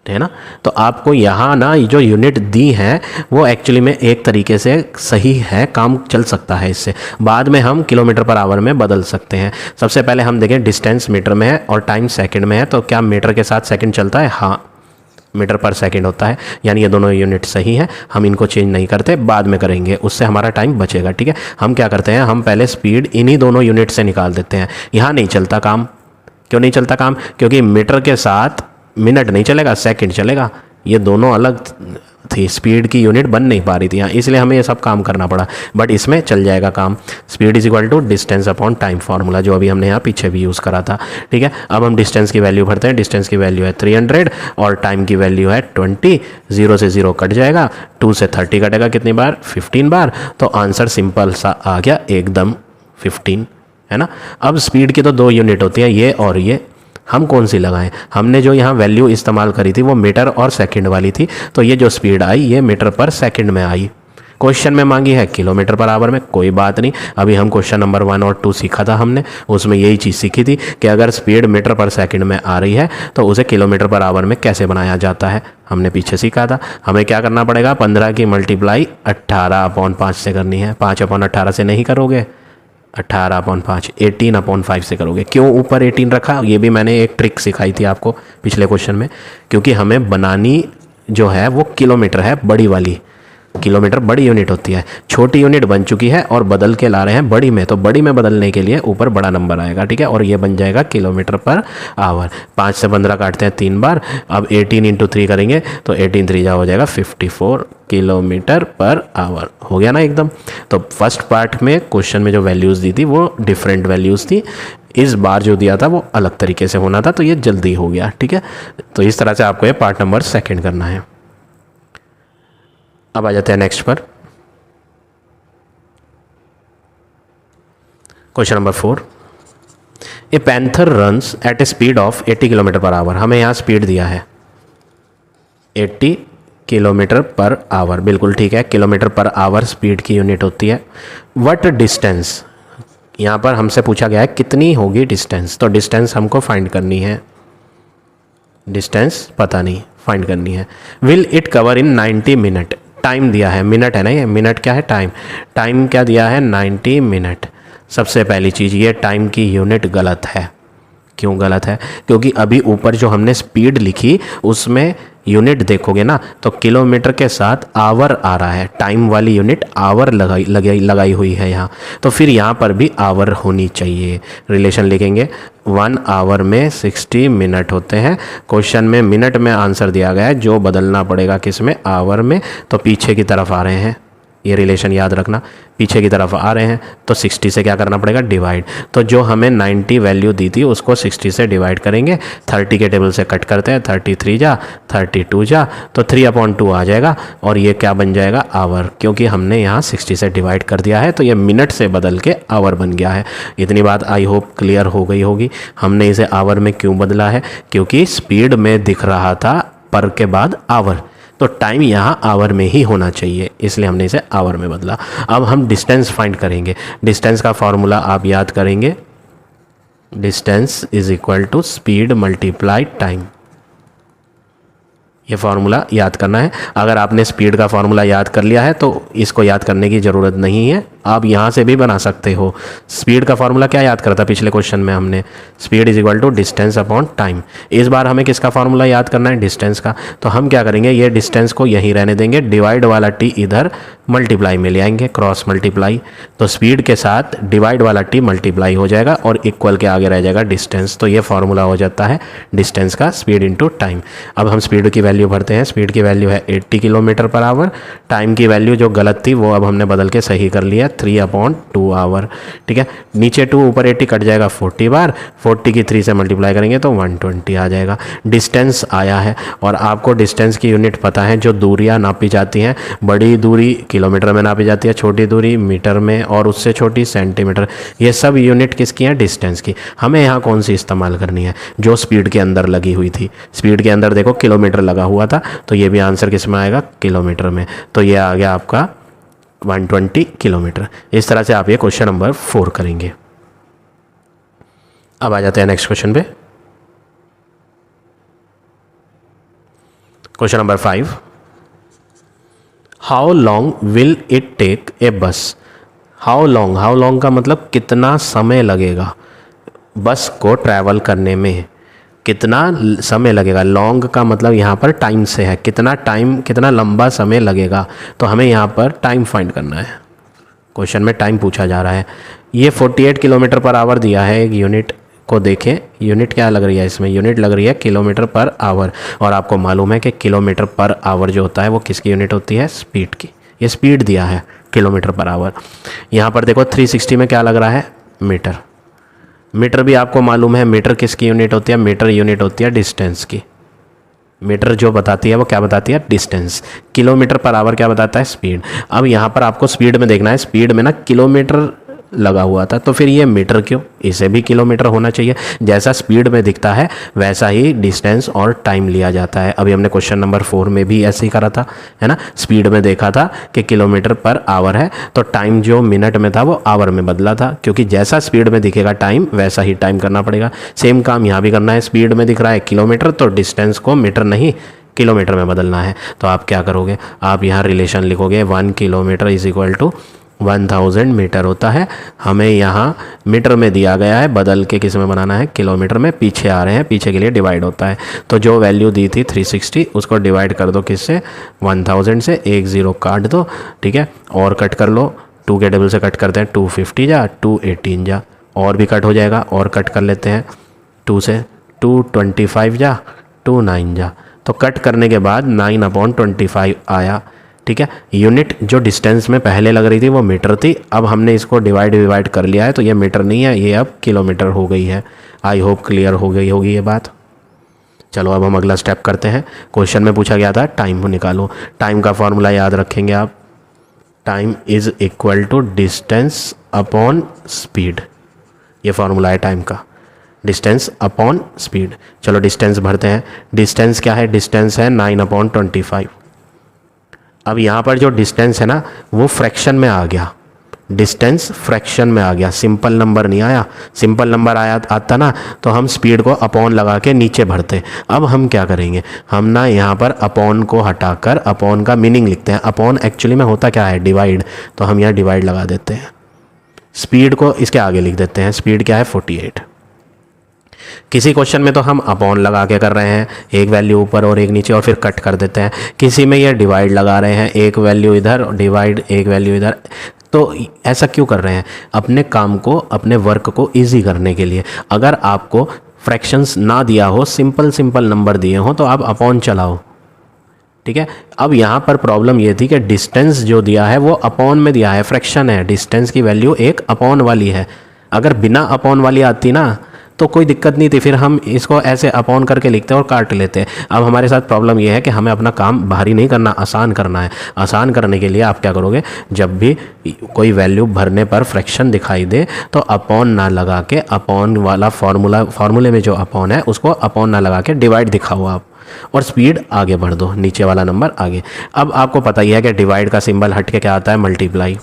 है ना। तो आपको यहाँ ना जो यूनिट दी है वो एक्चुअली में एक तरीके से सही है, काम चल सकता है इससे। बाद में हम किलोमीटर पर आवर में बदल सकते हैं। सबसे पहले हम देखें, डिस्टेंस मीटर में है और टाइम सेकंड में है, तो क्या मीटर के साथ सेकंड चलता है, हाँ, मीटर पर सेकंड होता है, यानी ये दोनों यूनिट सही हैं। हम इनको चेंज नहीं करते, बाद में करेंगे, उससे हमारा टाइम बचेगा। ठीक है, हम क्या करते हैं, हम पहले स्पीड इन्हीं दोनों यूनिट से निकाल देते हैं। यहाँ नहीं चलता काम, क्यों नहीं चलता काम, क्योंकि मीटर के साथ मिनट नहीं चलेगा, सेकंड चलेगा, ये दोनों अलग थी, स्पीड की यूनिट बन नहीं पा रही थी यहाँ, इसलिए हमें ये सब काम करना पड़ा, बट इसमें चल जाएगा काम। Speed is equal to distance upon time, formula जो अभी हमने यहाँ पीछे भी यूज़ करा था। ठीक है, अब हम डिस्टेंस की वैल्यू भरते हैं। डिस्टेंस की वैल्यू है 300 और टाइम की वैल्यू है 20। 0 से 0 कट जाएगा, 2 से 30 कटेगा, कितनी बार, 15 बार। तो आंसर सिंपल सा आ गया एकदम 15, है ना। अब स्पीड की तो 2 यूनिट होती हैं, ये और ये, हम कौन सी लगाएं, हमने जो यहाँ वैल्यू इस्तेमाल करी थी वो मीटर और सेकंड वाली थी, तो ये जो स्पीड आई ये मीटर पर सेकंड में आई। क्वेश्चन में मांगी है किलोमीटर पर आवर में, कोई बात नहीं, अभी हम क्वेश्चन नंबर 1 और 2 सीखा था हमने, उसमें यही चीज़ सीखी थी कि अगर स्पीड मीटर पर सेकंड में आ रही है तो उसे किलोमीटर पर आवर में कैसे बनाया जाता है, हमने पीछे सीखा था। हमें क्या करना पड़ेगा, 15 की मल्टीप्लाई 18/5 से करनी है। 5/18 से नहीं करोगे, 18/5, 18/5 से करोगे। क्यों ऊपर 18 रखा, ये भी मैंने एक ट्रिक सिखाई थी आपको पिछले क्वेश्चन में, क्योंकि हमें बनानी जो है वो किलोमीटर है, बड़ी वाली। किलोमीटर बड़ी यूनिट होती है, छोटी यूनिट बन चुकी है और बदल के ला रहे हैं बड़ी में, तो बड़ी में बदलने के लिए ऊपर बड़ा नंबर आएगा। ठीक है, और ये बन जाएगा किलोमीटर पर आवर। 5 से 15 काटते हैं 3 बार, अब 18 × 3 करेंगे तो 18 3 हो जाएगा 54 किलोमीटर पर आवर, हो गया ना एकदम। तो फर्स्ट पार्ट में क्वेश्चन में जो वैल्यूज़ दी थी वो डिफरेंट वैल्यूज़ थी, इस बार जो दिया था वो अलग तरीके से होना था, तो ये जल्दी हो गया। ठीक है, तो इस तरह से आपको ये पार्ट नंबर सेकंड करना है। अब आ जाते हैं नेक्स्ट पर, question number 4। A panther runs at A speed of 80 kilometre per our. हमें यहाँ स्पीड दिया है 80 किलोमीटर पर आवर, बिल्कुल ठीक है, किलोमीटर पर आवर स्पीड की यूनिट होती है। व्हाट डिस्टेंस, यहाँ पर हमसे पूछा गया है कितनी होगी डिस्टेंस, तो डिस्टेंस हमको फाइंड करनी है, डिस्टेंस पता नहीं, फाइंड करनी है। Will it cover in 90 minute, time दिया है, मिनट है ना, ये मिनट क्या है, टाइम, टाइम क्या दिया है 90 मिनट। सबसे पहली चीज़, ये टाइम की यूनिट गलत है। क्यों गलत है, क्योंकि अभी ऊपर जो हमने स्पीड लिखी उसमें यूनिट देखोगे ना तो किलोमीटर के साथ आवर आ रहा है, टाइम वाली यूनिट आवर लगाई हुई है यहाँ, तो फिर यहाँ पर भी आवर होनी चाहिए। रिलेशन लिखेंगे, 1 आवर में 60 मिनट होते हैं। क्वेश्चन में मिनट में आंसर दिया गया है, जो बदलना पड़ेगा किस में, आवर में, तो पीछे की तरफ आ रहे हैं, ये रिलेशन याद रखना, पीछे की तरफ आ रहे हैं तो 60 से क्या करना पड़ेगा, डिवाइड। तो जो हमें 90 वैल्यू दी थी उसको 60 से डिवाइड करेंगे, 30 के टेबल से कट करते हैं, 33 जा 32 जा तो 3/2 आ जाएगा और ये क्या बन जाएगा, आवर, क्योंकि हमने यहाँ 60 से डिवाइड कर दिया है तो ये मिनट से बदल के आवर बन गया है। इतनी बात आई होप क्लियर हो गई होगी। हमने इसे आवर में क्यों बदला है, क्योंकि स्पीड में दिख रहा था पर के बाद आवर, तो टाइम यहाँ आवर में ही होना चाहिए, इसलिए हमने इसे आवर में बदला। अब हम डिस्टेंस फाइंड करेंगे। डिस्टेंस का फॉर्मूला आप याद करेंगे, distance is equal to speed multiply time. ये फार्मूला याद करना है। अगर आपने स्पीड का फार्मूला याद कर लिया है तो इसको याद करने की ज़रूरत नहीं है, आप यहाँ से भी बना सकते हो। स्पीड का फार्मूला क्या याद करता पिछले क्वेश्चन में हमने, speed is equal to distance upon time. इस बार हमें किसका फार्मूला याद करना है, डिस्टेंस का। तो हम क्या करेंगे, ये डिस्टेंस को यहीं रहने देंगे, डिवाइड वाला टी इधर मल्टीप्लाई में ले आएंगे, क्रॉस मल्टीप्लाई। तो स्पीड के साथ डिवाइड वाला टी मल्टीप्लाई हो जाएगा और इक्वल के आगे रह जाएगा डिस्टेंस। तो ये फार्मूला हो जाता है डिस्टेंस का, स्पीड इंटू टाइम। अब हम स्पीड की वैल्यू भरते हैं। स्पीड की वैल्यू है 80 किलोमीटर पर आवर। टाइम की वैल्यू जो गलत थी वो अब हमने बदल के सही कर लिया, 3/2 आवर। ठीक है, नीचे 2 ऊपर 80 कट जाएगा 40 बार, 40 की 3 से मल्टीप्लाई करेंगे तो 120 आ जाएगा। डिस्टेंस आया है और आपको डिस्टेंस की यूनिट पता है, जो दूरियां नापी जाती हैं, बड़ी दूरी किलोमीटर में नापी जाती है, छोटी दूरी मीटर में और उससे छोटी सेंटीमीटर। ये सब यूनिट किसकी हैं, डिस्टेंस की। हमें यहाँ कौन सी इस्तेमाल करनी है, जो स्पीड के अंदर लगी हुई थी। स्पीड के अंदर देखो किलोमीटर लगा हुआ था, तो ये भी आंसर किस में आएगा, किलोमीटर में। तो ये आ गया आपका 120 किलोमीटर। इस तरह से आप ये क्वेश्चन नंबर 4 करेंगे। अब आ जाते हैं नेक्स्ट क्वेश्चन पे। Question number 5, how long will it take a bus. How long का मतलब कितना समय लगेगा बस को ट्रैवल करने में, कितना समय लगेगा। लॉन्ग का मतलब यहाँ पर टाइम से है, कितना टाइम, कितना लंबा समय लगेगा। तो हमें यहाँ पर टाइम फाइंड करना है। क्वेश्चन में टाइम पूछा जा रहा है। ये 48 किलोमीटर पर आवर दिया है। एक यूनिट को देखें, यूनिट क्या लग रही है इसमें, यूनिट लग रही है किलोमीटर पर आवर। और आपको मालूम है कि किलोमीटर पर आवर जो होता है वो किसकी यूनिट होती है, स्पीड की। ये स्पीड दिया है किलोमीटर पर आवर। यहाँ पर देखो 360 में क्या लग रहा है, मीटर। मीटर भी आपको मालूम है, मीटर किसकी यूनिट होती है, मीटर यूनिट होती है डिस्टेंस की। मीटर जो बताती है वो क्या बताती है, डिस्टेंस। किलोमीटर पर आवर क्या बताता है, स्पीड। अब यहाँ पर आपको स्पीड में देखना है, स्पीड में ना किलोमीटर लगा हुआ था, तो फिर ये मीटर क्यों, इसे भी किलोमीटर होना चाहिए। जैसा स्पीड में दिखता है वैसा ही डिस्टेंस और टाइम लिया जाता है। अभी हमने क्वेश्चन नंबर 4 में भी ऐसे ही करा था, है ना। स्पीड में देखा था कि किलोमीटर पर आवर है, तो टाइम जो मिनट में था वो आवर में बदला था, क्योंकि जैसा स्पीड में दिखेगा टाइम वैसा ही टाइम करना पड़ेगा। सेम काम यहाँ भी करना है। स्पीड में दिख रहा है किलोमीटर, तो डिस्टेंस को मीटर नहीं किलोमीटर में बदलना है। तो आप क्या करोगे, आप यहाँ रिलेशन लिखोगे, 1 kilometre is equal to 1000 metre होता है। हमें यहाँ मीटर में दिया गया है, बदल के किस में बनाना है, किलोमीटर में। पीछे आ रहे हैं, पीछे के लिए डिवाइड होता है। तो जो वैल्यू दी थी 360 उसको डिवाइड कर दो किससे, 1000 से। 1 0 काट दो, ठीक है, और कट कर लो। 2 के टेबल से कट करते हैं, 250 जा 218 जा, और भी कट हो जाएगा, और कट कर लेते हैं 2 से, 225 जा 29 जा। तो कट करने के बाद 9/25 आया। ठीक है, यूनिट जो डिस्टेंस में पहले लग रही थी वो मीटर थी, अब हमने इसको डिवाइड कर लिया है, तो ये मीटर नहीं है, ये अब किलोमीटर हो गई है। आई होप क्लियर हो गई होगी ये बात। चलो अब हम अगला स्टेप करते हैं। क्वेश्चन में पूछा गया था टाइम को निकालो। टाइम का फॉर्मूला याद रखेंगे आप, time is equal to distance upon speed. ये फॉर्मूला है टाइम का, डिस्टेंस अपॉन स्पीड। चलो डिस्टेंस भरते हैं। डिस्टेंस क्या है, डिस्टेंस है 9/25। अब यहाँ पर जो डिस्टेंस है ना वो फ्रैक्शन में आ गया, डिस्टेंस फ्रैक्शन में आ गया, सिंपल नंबर नहीं आया। सिंपल नंबर आता ना तो हम स्पीड को अपॉन लगा के नीचे भरते। अब हम क्या करेंगे, हम ना यहाँ पर अपॉन को हटाकर अपॉन का मीनिंग लिखते हैं। अपॉन एक्चुअली में होता क्या है, डिवाइड। तो हम यहाँ डिवाइड लगा देते हैं, स्पीड को इसके आगे लिख देते हैं। स्पीड क्या है, 48। किसी क्वेश्चन में तो हम अपॉन लगा के कर रहे हैं, एक वैल्यू ऊपर और एक नीचे, और फिर कट कर देते हैं। किसी में ये डिवाइड लगा रहे हैं, एक वैल्यू इधर डिवाइड, एक वैल्यू इधर। तो ऐसा क्यों कर रहे हैं, अपने काम को, अपने वर्क को इजी करने के लिए। अगर आपको फ्रैक्शंस ना दिया हो, सिंपल नंबर दिए हो, तो आप अपॉन चलाओ, ठीक है। अब यहाँ पर प्रॉब्लम ये थी कि डिस्टेंस जो दिया है वो अपॉन में दिया है, फ्रैक्शन है, डिस्टेंस की वैल्यू एक अपॉन वाली है। अगर बिना अपॉन वाली आती ना तो कोई दिक्कत नहीं थी, फिर हम इसको ऐसे अपॉन करके लिखते और काट लेते। अब हमारे साथ प्रॉब्लम ये है कि हमें अपना काम भारी नहीं करना, आसान करना है। आसान करने के लिए आप क्या करोगे, जब भी कोई वैल्यू भरने पर फ्रैक्शन दिखाई दे तो अपॉन ना लगा के, अपॉन वाला फार्मूले में जो अपॉन है उसको अपॉन ना लगा के डिवाइड दिखाओ आप, और स्पीड आगे बढ़ दो, नीचे वाला नंबर आगे। अब आपको पता ही है कि डिवाइड का सिंबल हट के क्या आता है, मल्टीप्लाई।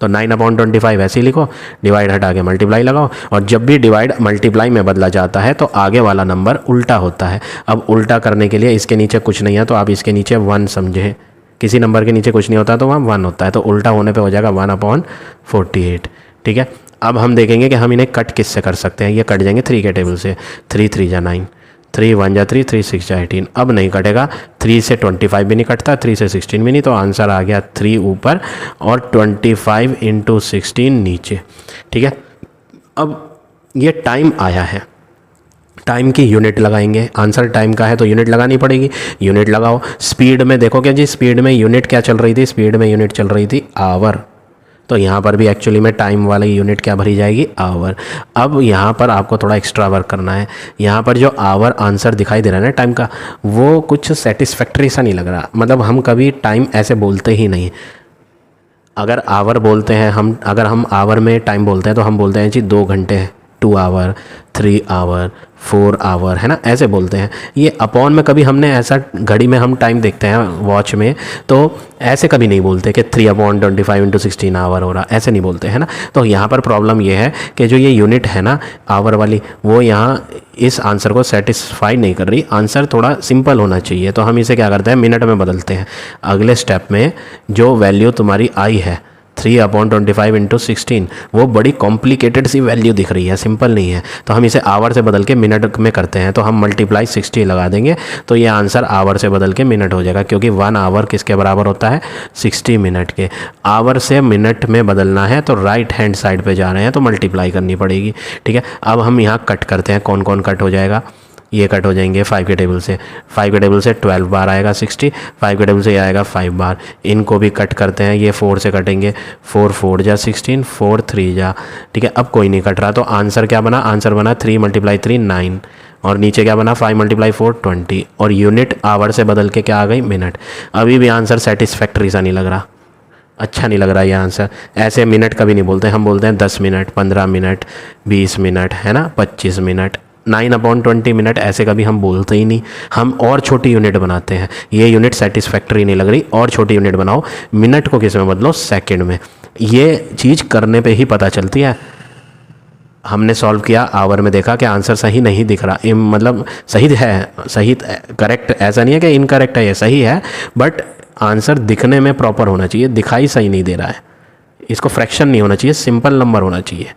तो 9/25 ऐसे ही लिखो, डिवाइड हटा के मल्टीप्लाई लगाओ, और जब भी डिवाइड मल्टीप्लाई में बदला जाता है तो आगे वाला नंबर उल्टा होता है। अब उल्टा करने के लिए इसके नीचे कुछ नहीं है तो आप इसके नीचे 1 समझे, किसी नंबर के नीचे कुछ नहीं होता तो वहाँ 1 होता है, तो उल्टा होने पे हो जाएगा 1/48। ठीक है। अब हम देखेंगे कि हम इन्हें कट किससे कर सकते हैं। ये कट जाएंगे 3 के टेबल से, 3 3 जा 9, 3 1 जा 3, 3 6 जा 18। अब नहीं कटेगा, 3 से 25 भी नहीं कटता, 3 से 16 भी नहीं, तो आंसर आ गया 3 ऊपर और 25 × 16 नीचे। ठीक है। अब ये टाइम आया है, टाइम की यूनिट लगाएंगे, आंसर टाइम का है तो यूनिट लगानी पड़ेगी, यूनिट लगाओ। स्पीड में देखो क्या जी, स्पीड में यूनिट क्या चल रही थी, स्पीड में यूनिट चल रही थी आवर, तो यहाँ पर भी एक्चुअली में टाइम वाली यूनिट क्या भरी जाएगी, आवर। अब यहाँ पर आपको थोड़ा एक्स्ट्रा वर्क करना है। यहाँ पर जो आवर आंसर दिखाई दे रहा है ना टाइम का, वो कुछ सेटिस्फैक्ट्री सा नहीं लग रहा। मतलब हम कभी टाइम ऐसे बोलते ही नहीं। अगर आवर बोलते हैं हम, अगर हम आवर में टाइम बोलते हैं तो हम बोलते हैं जी 2 घंटे हैं, 2 आवर, 3 आवर, 4 आवर, है ना, ऐसे बोलते हैं। ये अपॉन में कभी हमने ऐसा, घड़ी में हम टाइम देखते हैं वॉच में, तो ऐसे कभी नहीं बोलते कि 3/25 × 16 आवर हो रहा, ऐसे नहीं बोलते, है ना। तो यहाँ पर प्रॉब्लम ये है कि जो ये यूनिट है ना आवर वाली, वो यहाँ इस आंसर को सेटिस्फाई नहीं कर रही। आंसर थोड़ा सिंपल होना चाहिए, तो हम इसे क्या करते हैं, मिनट में बदलते हैं। अगले स्टेप में जो वैल्यू तुम्हारी आई है 3/25 × 16, वो बड़ी कॉम्प्लिकेटेड सी वैल्यू दिख रही है, सिंपल नहीं है, तो हम इसे आवर से बदल के मिनट में करते हैं। तो हम मल्टीप्लाई 60 लगा देंगे तो ये आंसर आवर से बदल के मिनट हो जाएगा, क्योंकि 1 आवर किसके बराबर होता है, 60 मिनट के। आवर से मिनट में बदलना है तो राइट हैंड साइड पे जा रहे हैं तो मल्टीप्लाई करनी पड़ेगी। ठीक है। अब हम यहाँ कट करते हैं, कौन कौन कट हो जाएगा, ये कट हो जाएंगे 5 के टेबल से, 5 के टेबल से 12 बार आएगा 60, 5 के टेबल से आएगा 5 बार। इनको भी कट करते हैं, ये 4 से कटेंगे, 4 4 जा 16, 4 3 जा। ठीक है। अब कोई नहीं कट रहा तो आंसर क्या बना, आंसर बना 3 × 3 9, और नीचे क्या बना 5 × 4 20, और यूनिट आवर से बदल के क्या आ गई, मिनट। अभी भी आंसर सेटिस्फैक्ट्री सा नहीं लग रहा, अच्छा नहीं लग रहा ये आंसर। ऐसे मिनट कभी नहीं बोलते, हम बोलते हैं 10 मिनट, 15 मिनट, 20 मिनट, है ना, 25 मिनट, 9/20 मिनट, ऐसे कभी हम बोलते ही नहीं। हम और छोटी यूनिट बनाते हैं, ये यूनिट सेटिस्फैक्ट्री नहीं लग रही, और छोटी यूनिट बनाओ। मिनट को किस में बदलो, सेकंड में। ये चीज़ करने पे ही पता चलती है। हमने सॉल्व किया, आवर में देखा कि आंसर सही नहीं दिख रहा, मतलब सही है, सही करेक्ट, ऐसा नहीं है कि इनकरेक्ट है, ये सही है, बट आंसर दिखने में प्रॉपर होना चाहिए, दिखाई सही नहीं दे रहा है। इसको फ्रैक्शन नहीं होना चाहिए, सिंपल नंबर होना चाहिए।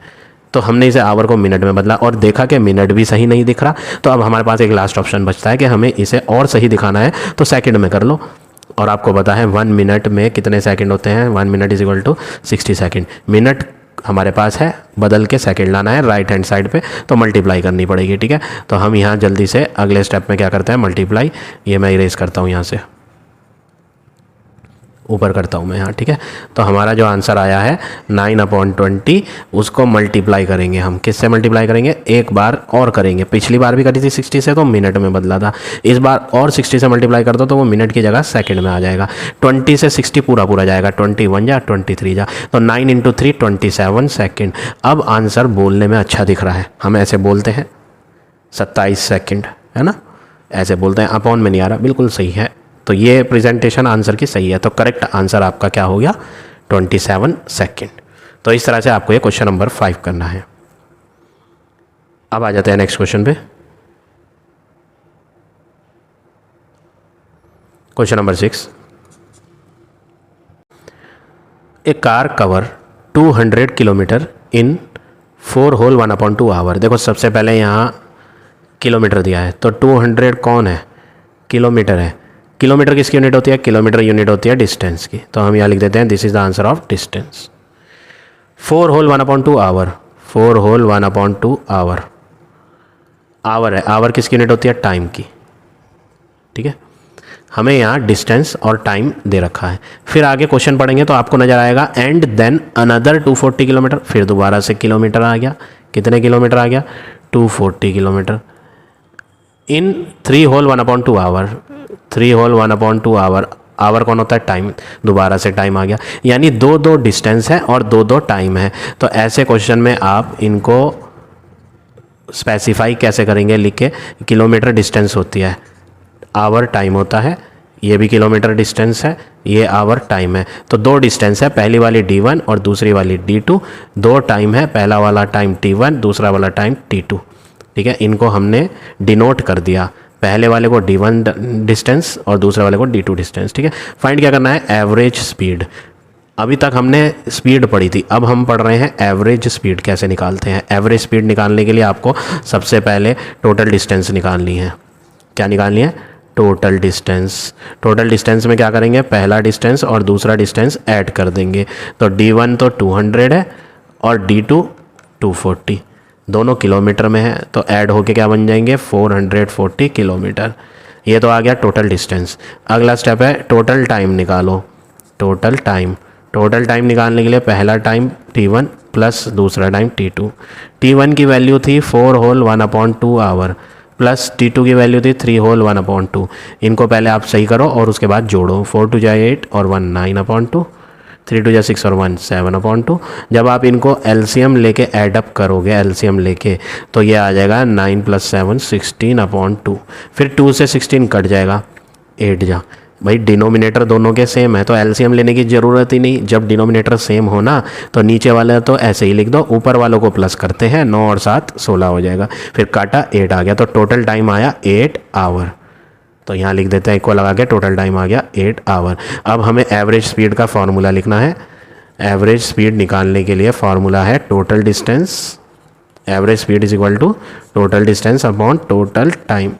तो हमने इसे आवर को मिनट में बदला और देखा कि मिनट भी सही नहीं दिख रहा। तो अब हमारे पास एक लास्ट ऑप्शन बचता है कि हमें इसे और सही दिखाना है, तो सेकंड में कर लो। और आपको पता है 1 मिनट में कितने सेकंड होते हैं, 1 मिनट = 60 सेकंड। मिनट हमारे पास है, बदल के सेकंड लाना है राइट हैंड साइड पे, तो मल्टीप्लाई करनी पड़ेगी। ठीक है। तो हम यहाँ जल्दी से अगले स्टेप में क्या करते हैं, मल्टीप्लाई। ये मैं इरेज करता हूँ, यहाँ से ऊपर करता हूँ मैं यहाँ। ठीक है। तो हमारा जो आंसर आया है 9/20, उसको मल्टीप्लाई करेंगे हम, किससे मल्टीप्लाई करेंगे, एक बार और करेंगे। पिछली बार भी करी थी 60 से, तो मिनट में बदला था। इस बार और 60 से मल्टीप्लाई कर दो तो वो मिनट की जगह सेकंड में आ जाएगा। 20 से 60 पूरा पूरा जाएगा, 21 जा 23 जा, तो 9 × 3 27 सेकेंड। अब आंसर बोलने में अच्छा दिख रहा है, हम ऐसे बोलते हैं 27 सेकेंड, है ना, ऐसे बोलते हैं, अपॉन में नहीं आ रहा, बिल्कुल सही है। तो ये प्रेजेंटेशन आंसर की सही है, तो करेक्ट आंसर आपका क्या हो गया, 27 सेकेंड। तो इस तरह से आपको ये क्वेश्चन नंबर 5 करना है। अब आ जाते हैं नेक्स्ट क्वेश्चन पे। Question number 6, a car cover 200 kilometre in 4 whole 1/2 hour. देखो सबसे पहले यहाँ किलोमीटर दिया है, तो 200 कौन है, किलोमीटर है। किलोमीटर किसकी यूनिट होती है, किलोमीटर यूनिट होती है डिस्टेंस की, तो हम यहाँ लिख देते हैं this is the answer of distance. 4 whole 1/2 hour, 4 whole 1/2 hour, hour है, आवर किसकी यूनिट होती है, टाइम की। ठीक है। हमें यहाँ डिस्टेंस और टाइम दे रखा है। फिर आगे क्वेश्चन पढ़ेंगे तो आपको नज़र आएगा एंड देन अनदर 240 किलोमीटर, फिर दोबारा से किलोमीटर आ गया। कितने किलोमीटर आ गया? 240 kilometre in 3 whole 1/2 hour. 3 whole 1/2 hour, hour कौन होता है? टाइम। दोबारा से टाइम आ गया, यानी दो दो डिस्टेंस है और दो दो टाइम है। तो ऐसे क्वेश्चन में आप इनको स्पेसिफाई कैसे करेंगे? लिख के, किलोमीटर डिस्टेंस होती है, आवर टाइम होता है, ये भी किलोमीटर डिस्टेंस है, ये आवर टाइम है। तो दो डिस्टेंस है, पहली वाली D1 और दूसरी वाली D2। दो टाइम है, पहला वाला टाइम T1, दूसरा वाला टाइम T2। ठीक है, इनको हमने डिनोट कर दिया, पहले वाले को D1 डिस्टेंस और दूसरे वाले को D2 डिस्टेंस। ठीक है, फाइंड क्या करना है? Average speed. अभी तक हमने स्पीड पढ़ी थी, अब हम पढ़ रहे हैं एवरेज स्पीड कैसे निकालते हैं। एवरेज स्पीड निकालने के लिए आपको सबसे पहले टोटल डिस्टेंस निकालनी है। क्या निकालनी है? Total distance. टोटल डिस्टेंस में क्या करेंगे? पहला डिस्टेंस और दूसरा डिस्टेंस ऐड कर देंगे। तो D1 तो 200 है और D2 240, दोनों किलोमीटर में है, तो ऐड होके क्या बन जाएंगे? 440 किलोमीटर। ये तो आ गया टोटल डिस्टेंस। अगला स्टेप है टोटल टाइम निकालो। टोटल टाइम, टोटल टाइम निकालने के लिए पहला टाइम T1 प्लस दूसरा टाइम T2। T1 की वैल्यू थी 4 होल 1/2 आवर प्लस T2 की वैल्यू थी 3 होल 1/2। इनको पहले आप सही करो और उसके बाद जोड़ो। 4 2 जा 8 और 1 9/2, 3 2 जा 6 और 1 7/2। जब आप इनको एलसीएम लेके ऐडअप करोगे, एलसीएम लेके, तो ये आ जाएगा 9 + 7 16/2। फिर 2 से 16 कट जाएगा, 8 जा। भाई डिनोमिनेटर दोनों के सेम है तो एलसीएम लेने की ज़रूरत ही नहीं। जब डिनोमिनेटर सेम हो ना तो नीचे वाले तो ऐसे ही लिख दो, ऊपर वालों को प्लस करते हैं, 9 और 7 16 हो जाएगा। फिर काटा 8 आ गया, तो टोटल टाइम आया 8 आवर। तो यहाँ लिख देते हैं, इक्वल लगा के टोटल टाइम आ गया 8 आवर। अब हमें एवरेज स्पीड का फॉर्मूला लिखना है। एवरेज स्पीड निकालने के लिए फॉर्मूला है total distance. Average speed is equal to total distance upon total time.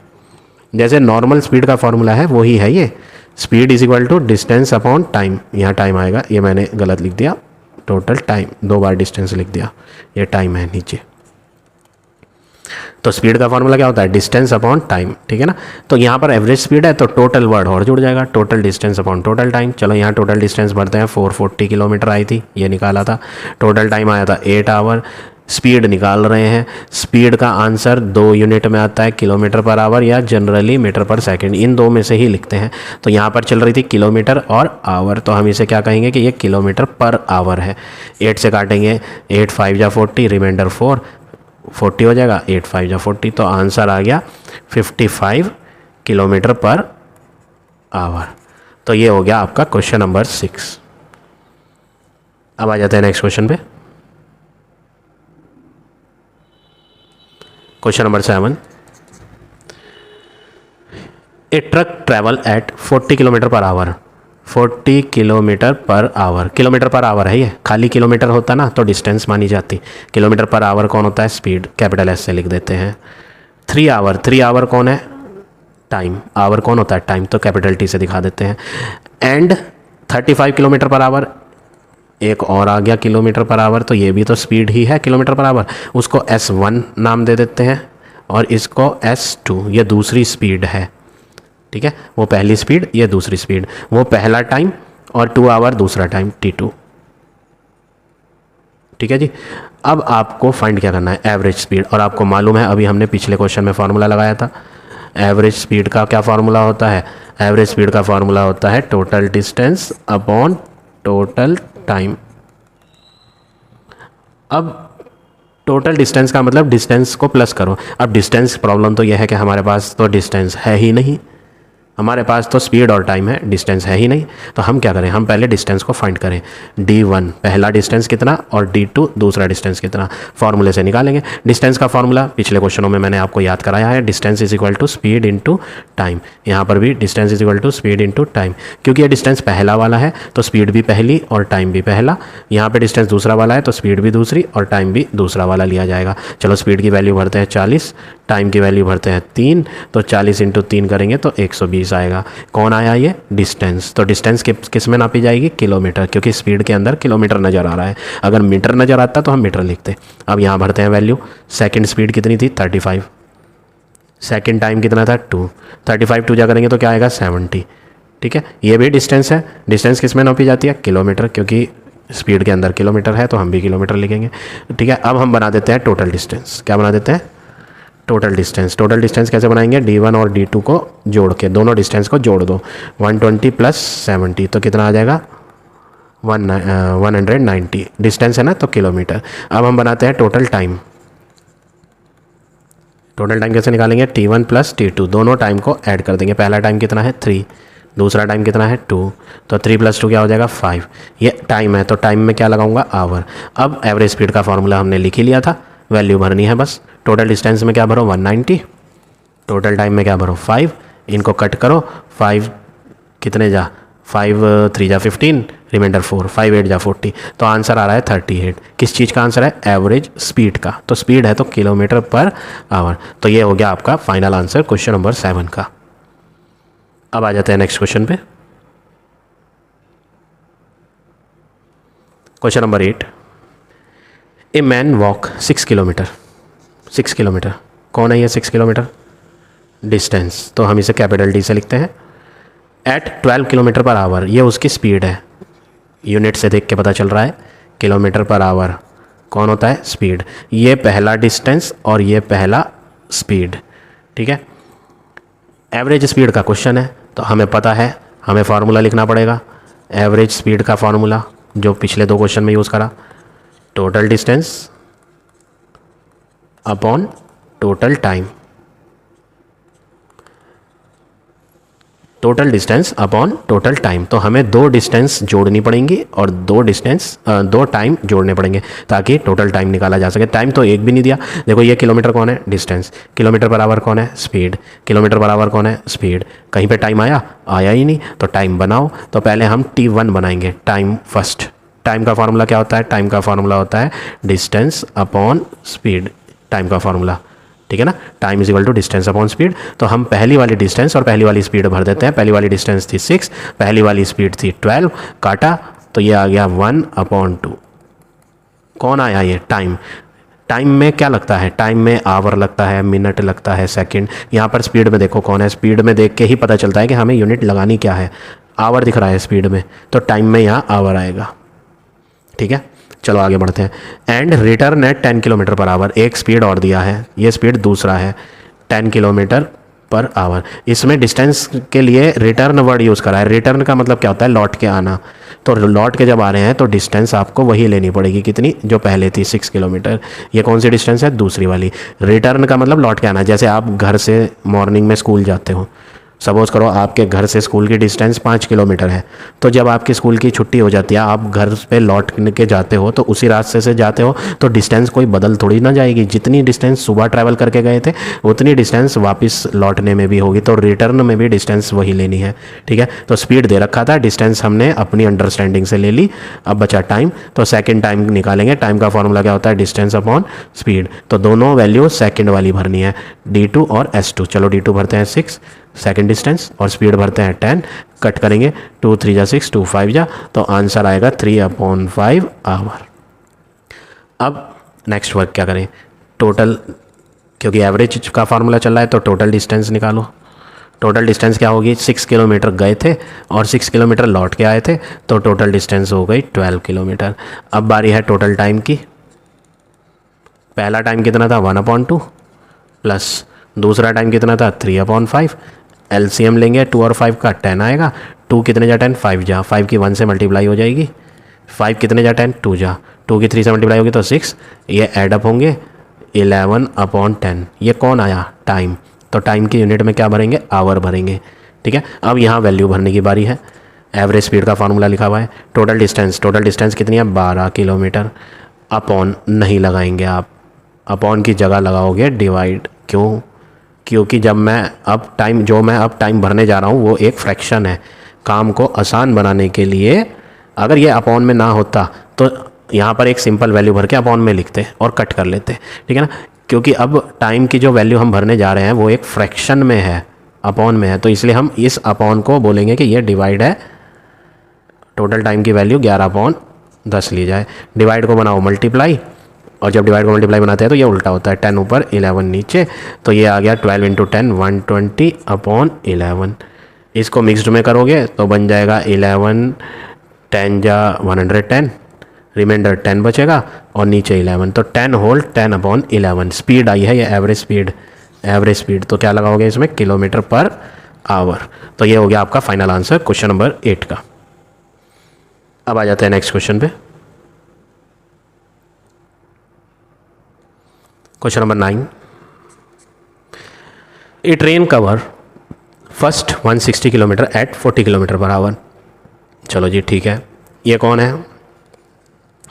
जैसे नॉर्मल स्पीड का फॉर्मूला है वही है ये, speed is equal to distance upon time. यहाँ टाइम आएगा, ये मैंने गलत लिख दिया, टोटल टाइम, 2 बार डिस्टेंस लिख दिया, ये टाइम है नीचे। तो स्पीड का फॉर्मूला क्या होता है? Distance upon time. ठीक है ना, तो यहाँ पर एवरेज स्पीड है तो टोटल वर्ड और जुड़ जाएगा, total distance upon total time. चलो यहाँ टोटल डिस्टेंस भरते हैं, 440 किलोमीटर आई थी, ये निकाला था। टोटल टाइम आया था 8 आवर। स्पीड निकाल रहे हैं, स्पीड का आंसर 2 यूनिट में आता है, किलोमीटर पर आवर या जनरली मीटर पर सेकंड, इन दो में से ही लिखते हैं। तो यहाँ पर चल रही थी किलोमीटर और आवर, तो हम इसे क्या कहेंगे कि ये किलोमीटर पर आवर है। 8 से काटेंगे, 8 5 जा 40, रिमाइंडर 4, 40 हो जाएगा, 8 5 जा 40, तो आंसर आ गया 55 किलोमीटर पर आवर। तो ये हो गया आपका क्वेश्चन नंबर 6। अब आ जाते हैं नेक्स्ट क्वेश्चन पे। Question number 7, A truck travel at 40 kilometre per our. 40 kilometre per hour, kilometre per our है ये, खाली किलोमीटर होता ना तो डिस्टेंस मानी जाती। किलोमीटर पर आवर कौन होता है? स्पीड, कैपिटल एस से लिख देते हैं। 3 आवर, 3 आवर कौन है? टाइम। आवर कौन होता है? टाइम, तो कैपिटल टी से दिखा देते हैं। एंड 35 किलोमीटर पर आवर, एक और आ गया किलोमीटर पर आवर, तो ये भी तो स्पीड ही है किलोमीटर पर आवर। उसको S1 नाम दे देते हैं और इसको S2, ये दूसरी स्पीड है। ठीक है, वो पहली स्पीड, ये दूसरी स्पीड, वो पहला टाइम और 2 आवर दूसरा टाइम T2। ठीक है जी। अब आपको फाइंड क्या करना है? Average speed. और आपको मालूम है अभी हमने पिछले क्वेश्चन में फार्मूला लगाया था, एवरेज स्पीड का क्या फार्मूला होता है? एवरेज स्पीड का फार्मूला होता है total distance upon total time. अब टोटल डिस्टेंस का मतलब डिस्टेंस को प्लस करो। अब डिस्टेंस प्रॉब्लम तो यह है कि हमारे पास तो डिस्टेंस है ही नहीं, हमारे पास तो स्पीड और टाइम है, डिस्टेंस है ही नहीं। तो हम क्या करें? हम पहले डिस्टेंस को फाइंड करें। D1 पहला डिस्टेंस कितना और D2 दूसरा डिस्टेंस कितना, फार्मूले से निकालेंगे। डिस्टेंस का फार्मूला पिछले क्वेश्चनों में मैंने आपको याद कराया है, distance is equal to speed into time. यहाँ पर भी distance is equal to speed into time, क्योंकि ये डिस्टेंस पहला वाला है तो स्पीड भी पहली और टाइम भी पहला। यहाँ पर डिस्टेंस दूसरा वाला है तो स्पीड भी दूसरी और टाइम भी दूसरा वाला लिया जाएगा। चलो स्पीड की वैल्यू भरते हैं 40, टाइम की वैल्यू भरते हैं 3, तो 40 × 3 करेंगे तो 120 आएगा। कौन आया? ये डिस्टेंस। तो डिस्टेंस किस में नापी जाएगी? किलोमीटर, क्योंकि स्पीड के अंदर किलोमीटर नज़र आ रहा है। अगर मीटर नज़र आता तो हम मीटर लिखते। अब यहाँ भरते हैं वैल्यू। सेकंड स्पीड कितनी थी? 35। सेकंड टाइम कितना था 2, 35 2 जा करेंगे तो क्या आएगा 70। ठीक है, ये भी डिस्टेंस है। डिस्टेंस किस में नापी जाती है? किलोमीटर, क्योंकि स्पीड के अंदर किलोमीटर है तो हम भी किलोमीटर लिखेंगे। ठीक है, अब हम बना देते हैं टोटल डिस्टेंस। क्या बना देते हैं? Total distance. टोटल डिस्टेंस कैसे बनाएंगे? d1 और d2 को जोड़ के, दोनों डिस्टेंस को जोड़ दो। 120 प्लस 70 तो कितना आ जाएगा? 190 डिस्टेंस है ना, तो किलोमीटर। अब हम बनाते हैं टोटल टाइम। टोटल टाइम कैसे निकालेंगे? t1 प्लस t2, दोनों टाइम को ऐड कर देंगे। पहला टाइम कितना है 3, दूसरा टाइम कितना है 2, तो 3 प्लस 2 क्या हो जाएगा 5। ये टाइम है तो टाइम में क्या लगाऊंगा? आवर। अब एवरेज स्पीड का फॉर्मूला हमने लिख ही लिया था, वैल्यू भरनी है बस। टोटल डिस्टेंस में क्या भरो? 190। टोटल टाइम में क्या भरो? 5। इनको कट करो, 5 कितने जा? 5 3 जा 15, रिमाइंडर 4, 5 8 जा 40, तो आंसर आ रहा है 38। किस चीज़ का आंसर है? एवरेज स्पीड का। तो स्पीड है तो किलोमीटर पर आवर। तो ये हो गया आपका फाइनल आंसर क्वेश्चन नंबर 7 का। अब आ जाते हैं नेक्स्ट क्वेश्चन पे। Question number 8, a man walk 6 kilometre. 6 kilometre कौन है ये? 6 किलोमीटर डिस्टेंस, तो हम इसे कैपिटल डी से लिखते हैं। एट 12 किलोमीटर पर आवर, ये उसकी स्पीड है। यूनिट से देख के पता चल रहा है, किलोमीटर पर आवर कौन होता है? स्पीड। ये पहला डिस्टेंस और ये पहला स्पीड। ठीक है, एवरेज स्पीड का क्वेश्चन है तो हमें पता है, हमें फार्मूला लिखना पड़ेगा। एवरेज स्पीड का फार्मूला जो पिछले 2 क्वेश्चन में यूज़ करा, total distance upon total time. Total distance upon total time, तो हमें 2 डिस्टेंस जोड़नी पड़ेंगी और 2 टाइम जोड़ने पड़ेंगे ताकि टोटल टाइम निकाला जा सके। टाइम तो एक भी नहीं दिया। देखो ये किलोमीटर कौन है? डिस्टेंस। किलोमीटर पर आवर कौन है? स्पीड। किलोमीटर पर आवर कौन है? स्पीड। कहीं पे टाइम आया? आया ही नहीं। तो टाइम बनाओ, तो पहले हम t1 बनाएंगे, टाइम फर्स्ट। टाइम का फार्मूला क्या होता है? टाइम का फार्मूला होता है डिस्टेंस अपॉन स्पीड। टाइम का फार्मूला, ठीक है ना, time is equal to distance upon speed. तो हम पहली वाली डिस्टेंस और पहली वाली स्पीड भर देते हैं। पहली वाली डिस्टेंस थी 6, पहली वाली स्पीड थी 12, काटा तो ये आ गया 1/2। कौन आया? ये टाइम। टाइम में क्या लगता है? टाइम में आवर लगता है, मिनट लगता है, सेकंड। यहाँ पर स्पीड में देखो कौन है? स्पीड में देख के ही पता चलता है कि हमें यूनिट लगानी क्या है। आवर दिख रहा है स्पीड में, तो टाइम में यहाँ आवर आएगा। ठीक है, चलो आगे बढ़ते हैं। And return at 10 kilometre per hour, एक स्पीड और दिया है, ये स्पीड दूसरा है 10 किलोमीटर पर आवर। इसमें डिस्टेंस के लिए रिटर्न वर्ड यूज़ करा है। रिटर्न का मतलब क्या होता है? लौट के आना। तो लौट के जब आ रहे हैं तो डिस्टेंस आपको वही लेनी पड़ेगी, कितनी? जो पहले थी 6 किलोमीटर। ये कौन सी डिस्टेंस है? दूसरी वाली। रिटर्न का मतलब लौट के आना। जैसे आप घर से मॉर्निंग में स्कूल जाते हो, सपोज करो आपके घर से स्कूल की डिस्टेंस 5 किलोमीटर है, तो जब आपकी स्कूल की छुट्टी हो जाती है, आप घर पे लौट के जाते हो, तो उसी रास्ते से जाते हो, तो डिस्टेंस कोई बदल थोड़ी ना जाएगी। जितनी डिस्टेंस सुबह ट्रैवल करके गए थे उतनी डिस्टेंस वापस लौटने में भी होगी, तो रिटर्न में भी डिस्टेंस वही लेनी है। ठीक है, तो स्पीड दे रखा था, डिस्टेंस हमने अपनी अंडरस्टैंडिंग से ले ली। अब बचा टाइम, तो सेकेंड टाइम निकालेंगे। टाइम का फॉर्मूला क्या होता है? Distance upon speed. तो दोनों वैल्यू सेकेंड वाली भरनी है, d2 और s2। चलो d2 भरते हैं 6 सेकेंड डिस्टेंस और स्पीड भरते हैं 10, कट करेंगे 2 3 जा 6, 2 5 जा, तो आंसर आएगा 3/5 आवर। अब नेक्स्ट वर्क क्या करें? टोटल, क्योंकि एवरेज का फार्मूला चल रहा है तो टोटल डिस्टेंस निकालो। टोटल डिस्टेंस क्या होगी? 6 किलोमीटर गए थे और 6 किलोमीटर लौट के आए थे, तो टोटल डिस्टेंस हो गई 12 किलोमीटर। अब बारी है टोटल टाइम की। पहला टाइम कितना था? 1/2 प्लस दूसरा टाइम कितना था? 3/5। एलसीएम लेंगे 2 और 5 का, 10 आएगा। 2 कितने जा 10? 5 जा, 5 की 1 से मल्टीप्लाई हो जाएगी। 5 कितने जा 10? 2 जा, 2 की 3 से मल्टीप्लाई होगी तो 6। ये एडअप होंगे 11/10। ये कौन आया? टाइम। तो टाइम की यूनिट में क्या भरेंगे? आवर भरेंगे। ठीक है, अब यहाँ वैल्यू भरने की बारी है। एवरेज स्पीड का फार्मूला लिखा हुआ है। टोटल डिस्टेंस, टोटल डिस्टेंस कितनी है? 12 किलोमीटर। अपॉन नहीं लगाएंगे आप, अपॉन की जगह लगाओगे डिवाइड। क्यों? क्योंकि जब मैं अब टाइम भरने जा रहा हूँ वो एक फ्रैक्शन है। काम को आसान बनाने के लिए अगर ये अपॉन में ना होता तो यहाँ पर एक सिंपल वैल्यू भर के अपॉन में लिखते और कट कर लेते। ठीक है ना, क्योंकि अब टाइम की जो वैल्यू हम भरने जा रहे हैं वो एक फ्रैक्शन में है, अपॉन में है, तो इसलिए हम इस अपॉन को बोलेंगे कि ये डिवाइड है। टोटल टाइम की वैल्यू 11/10 ली जाए। डिवाइड को बनाओ मल्टीप्लाई और जब डिवाइड को मल्टीप्लाई बनाते हैं तो ये उल्टा होता है, 10 ऊपर 11 नीचे, तो ये आ गया 12 इंटू 10 120/11। इसको मिक्सड में करोगे तो बन जाएगा 11 10 जा 110, रिमाइंडर 10 बचेगा और नीचे 11, तो 10 होल 10/11। स्पीड आई है ये एवरेज स्पीड, तो क्या लगाओगे इसमें, किलोमीटर पर आवर। तो ये हो गया आपका फाइनल आंसर क्वेश्चन नंबर 8 का। अब आ जाते हैं नेक्स्ट क्वेश्चन पे। Question number 9, a train cover first 160 kilometre at 40 kilometre per hour. चलो जी ठीक है, ये कौन है,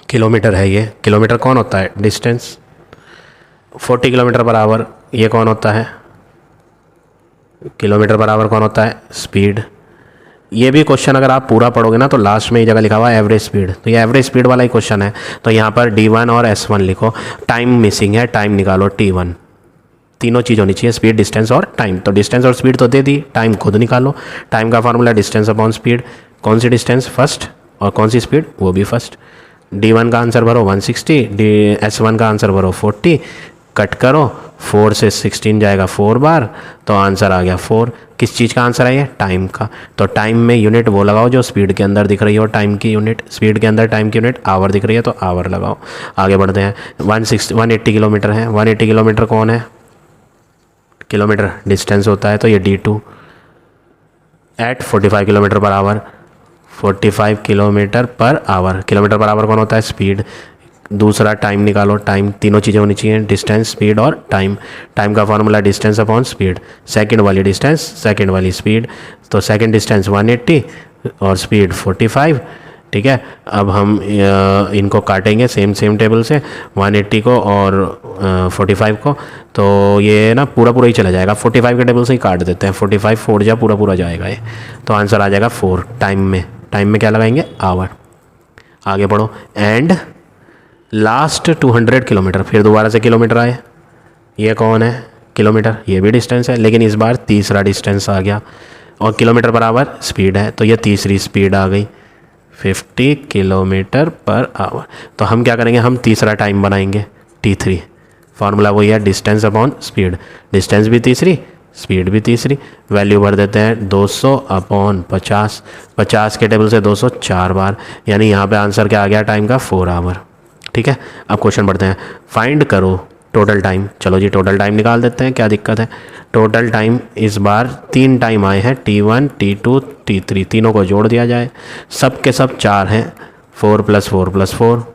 किलोमीटर है ये, किलोमीटर कौन होता है, डिस्टेंस। 40 किलोमीटर पर आवर ये कौन होता है, किलोमीटर पर आवर कौन होता है, स्पीड। ये भी क्वेश्चन अगर आप पूरा पढ़ोगे ना तो लास्ट में ये जगह लिखा हुआ है एवरेज स्पीड, तो ये एवरेज स्पीड वाला ही क्वेश्चन है। तो यहाँ पर D1 और S1 लिखो, टाइम मिसिंग है, टाइम निकालो T1। तीनों चीज़ होनी चाहिए, स्पीड, डिस्टेंस और टाइम। तो डिस्टेंस और स्पीड तो दे दी, टाइम खुद निकालो। टाइम का फार्मूला डिस्टेंस अपॉन स्पीड, कौन सी डिस्टेंस फर्स्ट और कौन सी स्पीड वो भी फर्स्ट। D1 का आंसर भरो 160, S1 का आंसर भरो 40, कट करो, 4 से 16 जाएगा 4 बार, तो आंसर आ गया 4। किस चीज़ का आंसर है ये, टाइम का। तो टाइम में यूनिट वो लगाओ जो स्पीड के अंदर दिख रही हो, टाइम की यूनिट, स्पीड के अंदर टाइम की यूनिट आवर दिख रही है तो आवर लगाओ। आगे बढ़ते हैं, 180 किलोमीटर है, 180 किलोमीटर कौन है, किलोमीटर डिस्टेंस होता है, तो ये D2 at 45 kilometre per hour, 45 kilometre per hour, kilometre per hour कौन होता है, स्पीड। दूसरा टाइम निकालो, टाइम, तीनों चीज़ें होनी चाहिए, डिस्टेंस, स्पीड और टाइम। टाइम का formula distance upon speed, second वाली डिस्टेंस, सेकंड वाली स्पीड, तो सेकंड डिस्टेंस 180 और स्पीड 45। ठीक है, अब हम इनको काटेंगे सेम टेबल से, 180 को और 45 को, तो ये ना पूरा ही चला जाएगा, 45 के टेबल से ही काट देते हैं, 45 4 जा पूरा जाएगा ये, तो आंसर आ जाएगा 4। टाइम में क्या लगाएंगे, आवर। आगे बढ़ो, एंड लास्ट 200 किलोमीटर, फिर दोबारा से किलोमीटर आए, ये कौन है, किलोमीटर, ये भी डिस्टेंस है, लेकिन इस बार तीसरा डिस्टेंस आ गया, और किलोमीटर पर आवर स्पीड है, तो ये तीसरी स्पीड आ गई 50 किलोमीटर पर आवर। तो हम क्या करेंगे, हम तीसरा टाइम बनाएंगे T3, फार्मूला वही है डिस्टेंस अपॉन स्पीड, डिस्टेंस भी तीसरी, स्पीड भी तीसरी, वैल्यू भर देते हैं 200/50, 50 के टेबल से 200 4 बार, यानी यहाँ पे आंसर क्या आ गया, टाइम का 4 आवर। ठीक है, अब क्वेश्चन पढ़ते हैं, फाइंड करो टोटल टाइम। चलो जी टोटल टाइम निकाल देते हैं, क्या दिक्कत है। टोटल टाइम इस बार 3 टाइम आए हैं, T1 T2 T3, तीनों को जोड़ दिया जाए, सब के सब 4 हैं, 4 + 4 + 4,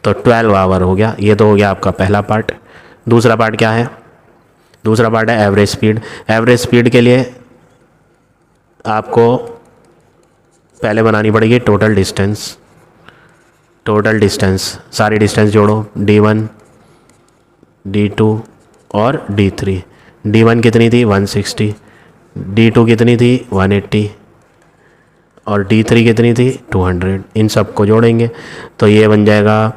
तो 12 आवर हो गया। ये तो हो गया आपका पहला पार्ट। दूसरा पार्ट क्या है, दूसरा पार्ट है एवरेज स्पीड। एवरेज स्पीड के लिए आपको पहले बनानी पड़ेगी टोटल डिस्टेंस, सारी डिस्टेंस जोड़ो, D1 D2 और D3। D1 कितनी थी 160, D2 कितनी थी 180 और D3 कितनी थी 200। इन सब को जोड़ेंगे तो ये बन जाएगा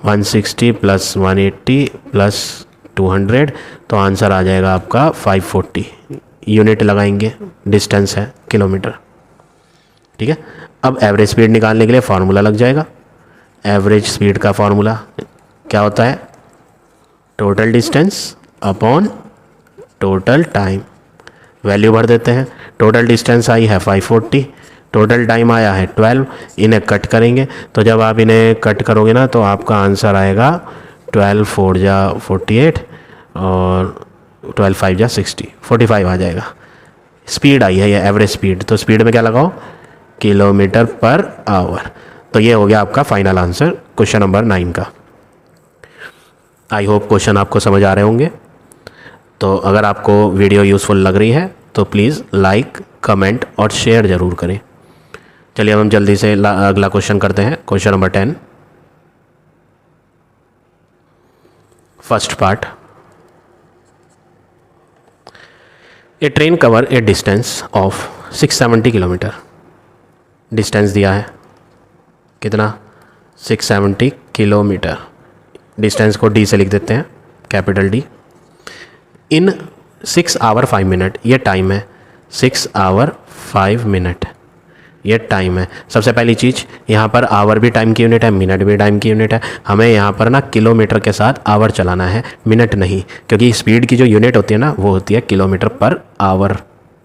160 + 180 + 200, तो आंसर आ जाएगा आपका 540। यूनिट लगाएंगे, डिस्टेंस है किलोमीटर। ठीक है, अब एवरेज स्पीड निकालने के लिए फार्मूला लग जाएगा। एवरेज स्पीड का फार्मूला क्या होता है, total distance upon total time. Value भर देते हैं, टोटल डिस्टेंस आई है 540, टोटल टाइम आया है 12, इन्हें कट करेंगे, तो जब आप इन्हें कट करोगे ना तो आपका आंसर आएगा 12 4 जा 48 और 12 5 जा 60, 45 आ जाएगा। स्पीड आई है ये एवरेज स्पीड, तो स्पीड में क्या लगाओ, किलोमीटर पर आवर। तो ये हो गया आपका फाइनल आंसर क्वेश्चन नंबर 9 का। आई होप क्वेश्चन आपको समझ आ रहे होंगे। तो अगर आपको वीडियो यूज़फुल लग रही है तो प्लीज़ लाइक, कमेंट और शेयर ज़रूर करें। चलिए अब हम जल्दी से अगला क्वेश्चन करते हैं, question number 10, first part. A train cover A distance of 670 kilometre. Distance दिया है कितना, 670 किलोमीटर। डिस्टेंस को D से लिख देते हैं, capital D। In 6 hour 5 minute, ये टाइम है 6 आवर 5 मिनट। ये टाइम है। सबसे पहली चीज़ यहाँ पर आवर भी टाइम की यूनिट है, मिनट भी टाइम की यूनिट है। हमें यहाँ पर ना किलोमीटर के साथ आवर चलाना है, मिनट नहीं, क्योंकि स्पीड की जो यूनिट होती है ना वो होती है किलोमीटर पर आवर,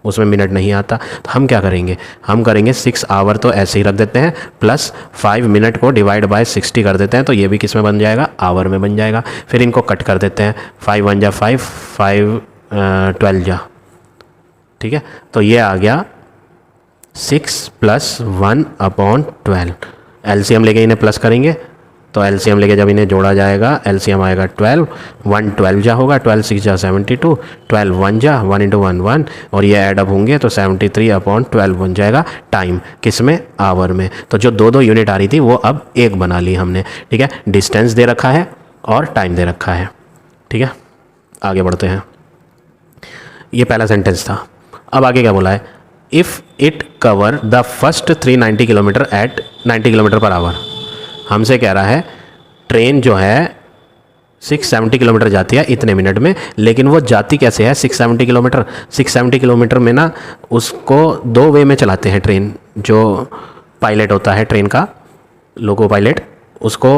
उसमें मिनट नहीं आता। तो हम क्या करेंगे, हम करेंगे 6 आवर तो ऐसे ही रख देते हैं, प्लस 5 मिनट को डिवाइड बाय 60 कर देते हैं, तो ये भी किस में बन जाएगा, आवर में बन जाएगा। फिर इनको कट कर देते हैं, 5 1 जा 5, 5 12 जा, ठीक है। तो ये आ गया 6 + 1/12। एलसीएम लेके इन्हें प्लस करेंगे, तो एलसीएम लेके जब इन्हें जोड़ा जाएगा एलसीएम आएगा 12, 1 12 जा होगा, 12 6 जा 72, 12 1 जा 1 × 1 1, और ये ऐड अप होंगे तो 73/12 बन जाएगा टाइम, किस में, आवर में। तो जो दो यूनिट आ रही थी वो अब एक बना ली हमने, ठीक है। डिस्टेंस दे रखा है और टाइम दे रखा है, ठीक है। आगे बढ़ते हैं, ये पहला सेंटेंस था। अब आगे क्या बोला है, if it cover the first 390 kilometre at 90 kilometre per hour. हमसे कह रहा है ट्रेन जो है 670 किलोमीटर जाती है इतने मिनट में, लेकिन वो जाती कैसे है 670 किलोमीटर। 670 किलोमीटर में ना उसको 2 वे में चलाते हैं ट्रेन। जो पायलट होता है ट्रेन का, लोको पायलट, उसको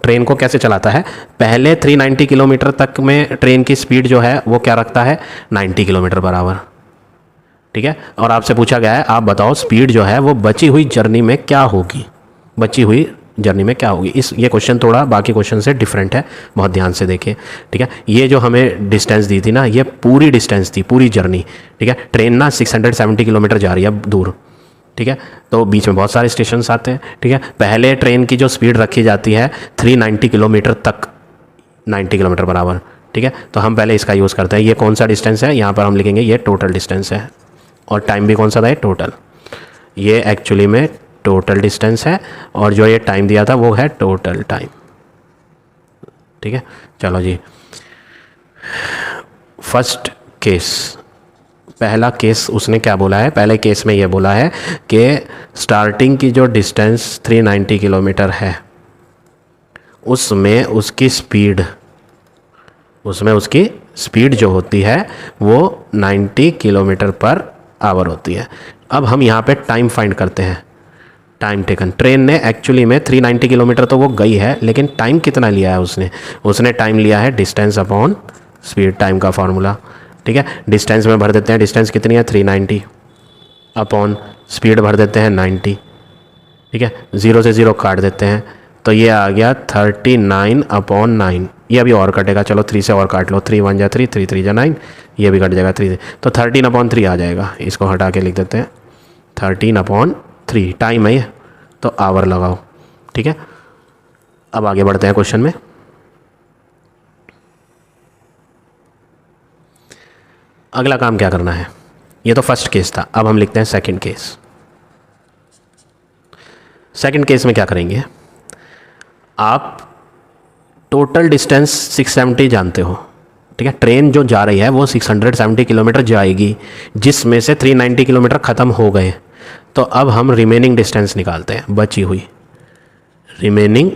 ट्रेन को कैसे चलाता है, पहले 390 किलोमीटर तक में ट्रेन की स्पीड जो है वो क्या रखता है, 90 किलोमीटर पर आवर, ठीक है। और आपसे पूछा गया है आप बताओ स्पीड जो है वो बची हुई जर्नी में क्या होगी, बची हुई जर्नी में क्या होगी। ये क्वेश्चन थोड़ा बाकी क्वेश्चन से डिफरेंट है, बहुत ध्यान से देखिए, ठीक है। ये जो हमें डिस्टेंस दी थी ना, ये पूरी डिस्टेंस थी, पूरी जर्नी, ठीक है। ट्रेन ना 670 किलोमीटर जा रही है दूर, ठीक है। तो बीच में बहुत सारे स्टेशन आते हैं, ठीक है। पहले ट्रेन की जो स्पीड रखी जाती है 390 किलोमीटर तक, 90 किलोमीटर पर आवर, ठीक है। तो हम पहले इसका यूज़ करते हैं। ये कौन सा डिस्टेंस है, यहाँ पर हम लिखेंगे ये टोटल डिस्टेंस है, और टाइम भी कौन सा था, ये टोटल। ये एक्चुअली में टोटल डिस्टेंस है, और जो ये टाइम दिया था वो है टोटल टाइम, ठीक है। चलो जी, फर्स्ट केस, पहला केस उसने क्या बोला है, पहले केस में ये बोला है कि स्टार्टिंग की जो डिस्टेंस 390 किलोमीटर है उसमें उसकी स्पीड जो होती है वो 90 किलोमीटर पर आवर होती है। अब हम यहाँ पे टाइम फाइंड करते हैं, टाइम टेकन। ट्रेन ने एक्चुअली में 390 किलोमीटर तो वो गई है, लेकिन टाइम कितना लिया है उसने टाइम लिया है डिस्टेंस अपॉन स्पीड, टाइम का फार्मूला, ठीक है। डिस्टेंस में भर देते हैं, डिस्टेंस कितनी है 390, अपॉन स्पीड भर देते हैं 90, ठीक है। 0 से 0 काट देते हैं, तो ये आ गया 39/9। ये अभी और कटेगा, चलो 3 से और काट लो, 3 1 जा 3, 3 3 जा 9, ये भी कट जाएगा 3 से, तो 13/3 आ जाएगा। इसको हटा के लिख देते हैं 13/3, टाइम है ये, तो आवर लगाओ, ठीक है। अब आगे बढ़ते हैं क्वेश्चन में। अगला काम क्या करना है, ये तो फर्स्ट केस था, अब हम लिखते हैं सेकंड केस। सेकंड केस में क्या करेंगे, आप टोटल डिस्टेंस 670 जानते हो, ठीक है। ट्रेन जो जा रही है वो 670 किलोमीटर जाएगी, जिसमें से 390 किलोमीटर ख़त्म हो गए। तो अब हम रिमेनिंग डिस्टेंस निकालते हैं, बची हुई रिमेनिंग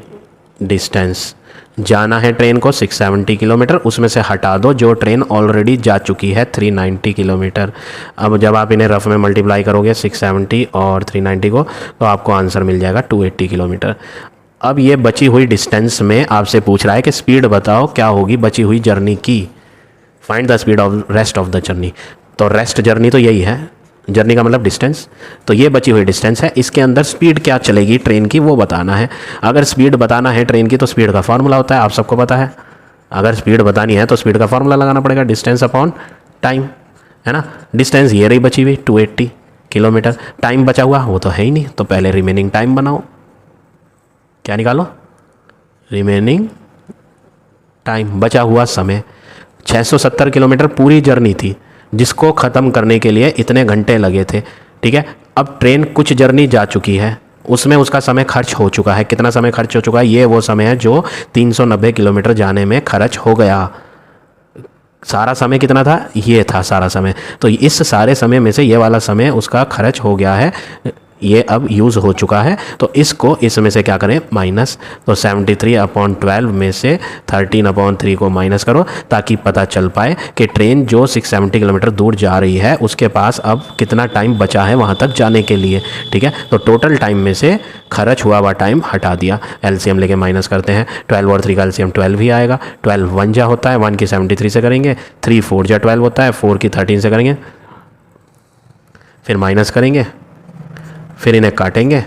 डिस्टेंस। जाना है ट्रेन को 670 किलोमीटर, उसमें से हटा दो जो ट्रेन ऑलरेडी जा चुकी है 390 किलोमीटर। अब जब आप इन्हें रफ में मल्टीप्लाई करोगे 670 और 390 को, तो आपको आंसर मिल जाएगा 280 किलोमीटर। अब ये बची हुई डिस्टेंस में आपसे पूछ रहा है कि स्पीड बताओ क्या होगी बची हुई जर्नी की, find the speed of rest of the journey. तो रेस्ट जर्नी तो यही है, जर्नी का मतलब डिस्टेंस, तो ये बची हुई डिस्टेंस है, इसके अंदर स्पीड क्या चलेगी ट्रेन की वो बताना है। अगर स्पीड बताना है ट्रेन की तो स्पीड का फार्मूला होता है, आप सबको पता है। अगर स्पीड बतानी है तो स्पीड का फार्मूला लगाना पड़ेगा, डिस्टेंस अपॉन टाइम, है ना। डिस्टेंस ये रही बची हुई 280 किलोमीटर, टाइम बचा हुआ वो तो है ही नहीं, तो पहले रिमेनिंग टाइम बनाओ, क्या निकालो, रिमेनिंग टाइम, बचा हुआ समय। 670 किलोमीटर पूरी जर्नी थी, जिसको ख़त्म करने के लिए इतने घंटे लगे थे, ठीक है। अब ट्रेन कुछ जर्नी जा चुकी है, उसमें उसका समय खर्च हो चुका है। कितना समय खर्च हो चुका है, ये वो समय है जो 390 किलोमीटर जाने में खर्च हो गया। सारा समय कितना था, ये था सारा समय, तो इस सारे समय में से ये वाला समय उसका खर्च हो गया है, ये अब यूज़ हो चुका है, तो इसको इसमें से क्या करें माइनस। तो 73/12 में से 13/3 को माइनस करो, ताकि पता चल पाए कि ट्रेन जो 670 किलोमीटर दूर जा रही है उसके पास अब कितना टाइम बचा है वहाँ तक जाने के लिए। ठीक है, तो टोटल टाइम में से खर्च हुआ हुआ टाइम हटा दिया। एलसीएम लेके माइनस करते हैं, 12 और 3 का एलसीएम 12 ही आएगा। 12 1 जा होता है, 1 की 73 से करेंगे, 3 4 जा 12 होता है, 4 की 13 से करेंगे, फिर माइनस करेंगे, फिर इन्हें काटेंगे,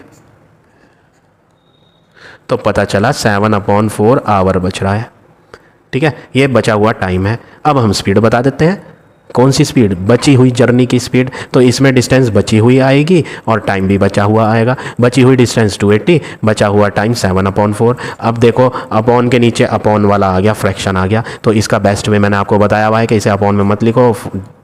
तो पता चला 7/4 आवर बच रहा है। ठीक है, ये बचा हुआ टाइम है। अब हम स्पीड बता देते हैं, कौन सी स्पीड, बची हुई जर्नी की स्पीड। तो इसमें डिस्टेंस बची हुई आएगी और टाइम भी बचा हुआ आएगा। बची हुई डिस्टेंस 280, बचा हुआ टाइम 7/4। अब देखो अपॉन के नीचे अपॉन वाला आ गया, फ्रैक्शन आ गया, तो इसका बेस्ट में मैंने आपको बताया हुआ है कि इसे अपॉन में मत लिखो,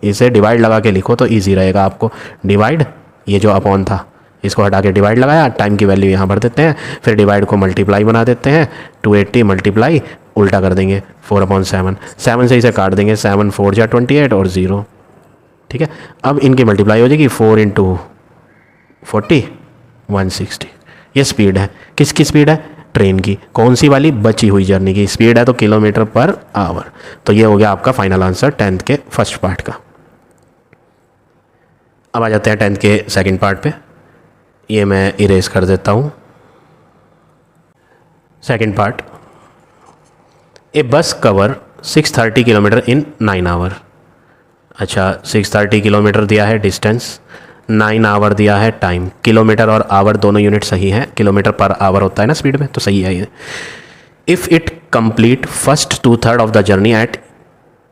इसे डिवाइड लगा के लिखो तो ईजी रहेगा आपको। डिवाइड, ये जो अपॉन था इसको हटा के डिवाइड लगाया, टाइम की वैल्यू यहाँ भर देते हैं, फिर डिवाइड को मल्टीप्लाई बना देते हैं, 280 मल्टीप्लाई उल्टा कर देंगे 4/7, 7 से इसे काट देंगे, 7 4 जा 28 और 0। ठीक है, अब इनकी मल्टीप्लाई हो जाएगी, 4 × 40 160। ये स्पीड है, किसकी स्पीड है, ट्रेन की। कौन सी वाली, बची हुई जर्नी की। स्पीड है तो किलोमीटर पर आवर। तो ये हो गया आपका फाइनल आंसर 10th के फर्स्ट पार्ट का। अब आ जाते हैं 10th के सेकंड पार्ट पे। ये मैं इरेज कर देता हूँ। सेकंड पार्ट, ए बस कवर 630 किलोमीटर इन 9 आवर। अच्छा, 630 किलोमीटर दिया है डिस्टेंस, 9 आवर दिया है टाइम। किलोमीटर और आवर दोनों यूनिट सही हैं, किलोमीटर पर आवर होता है ना स्पीड में, तो सही है ये। If it complete first 2/3 of the journey at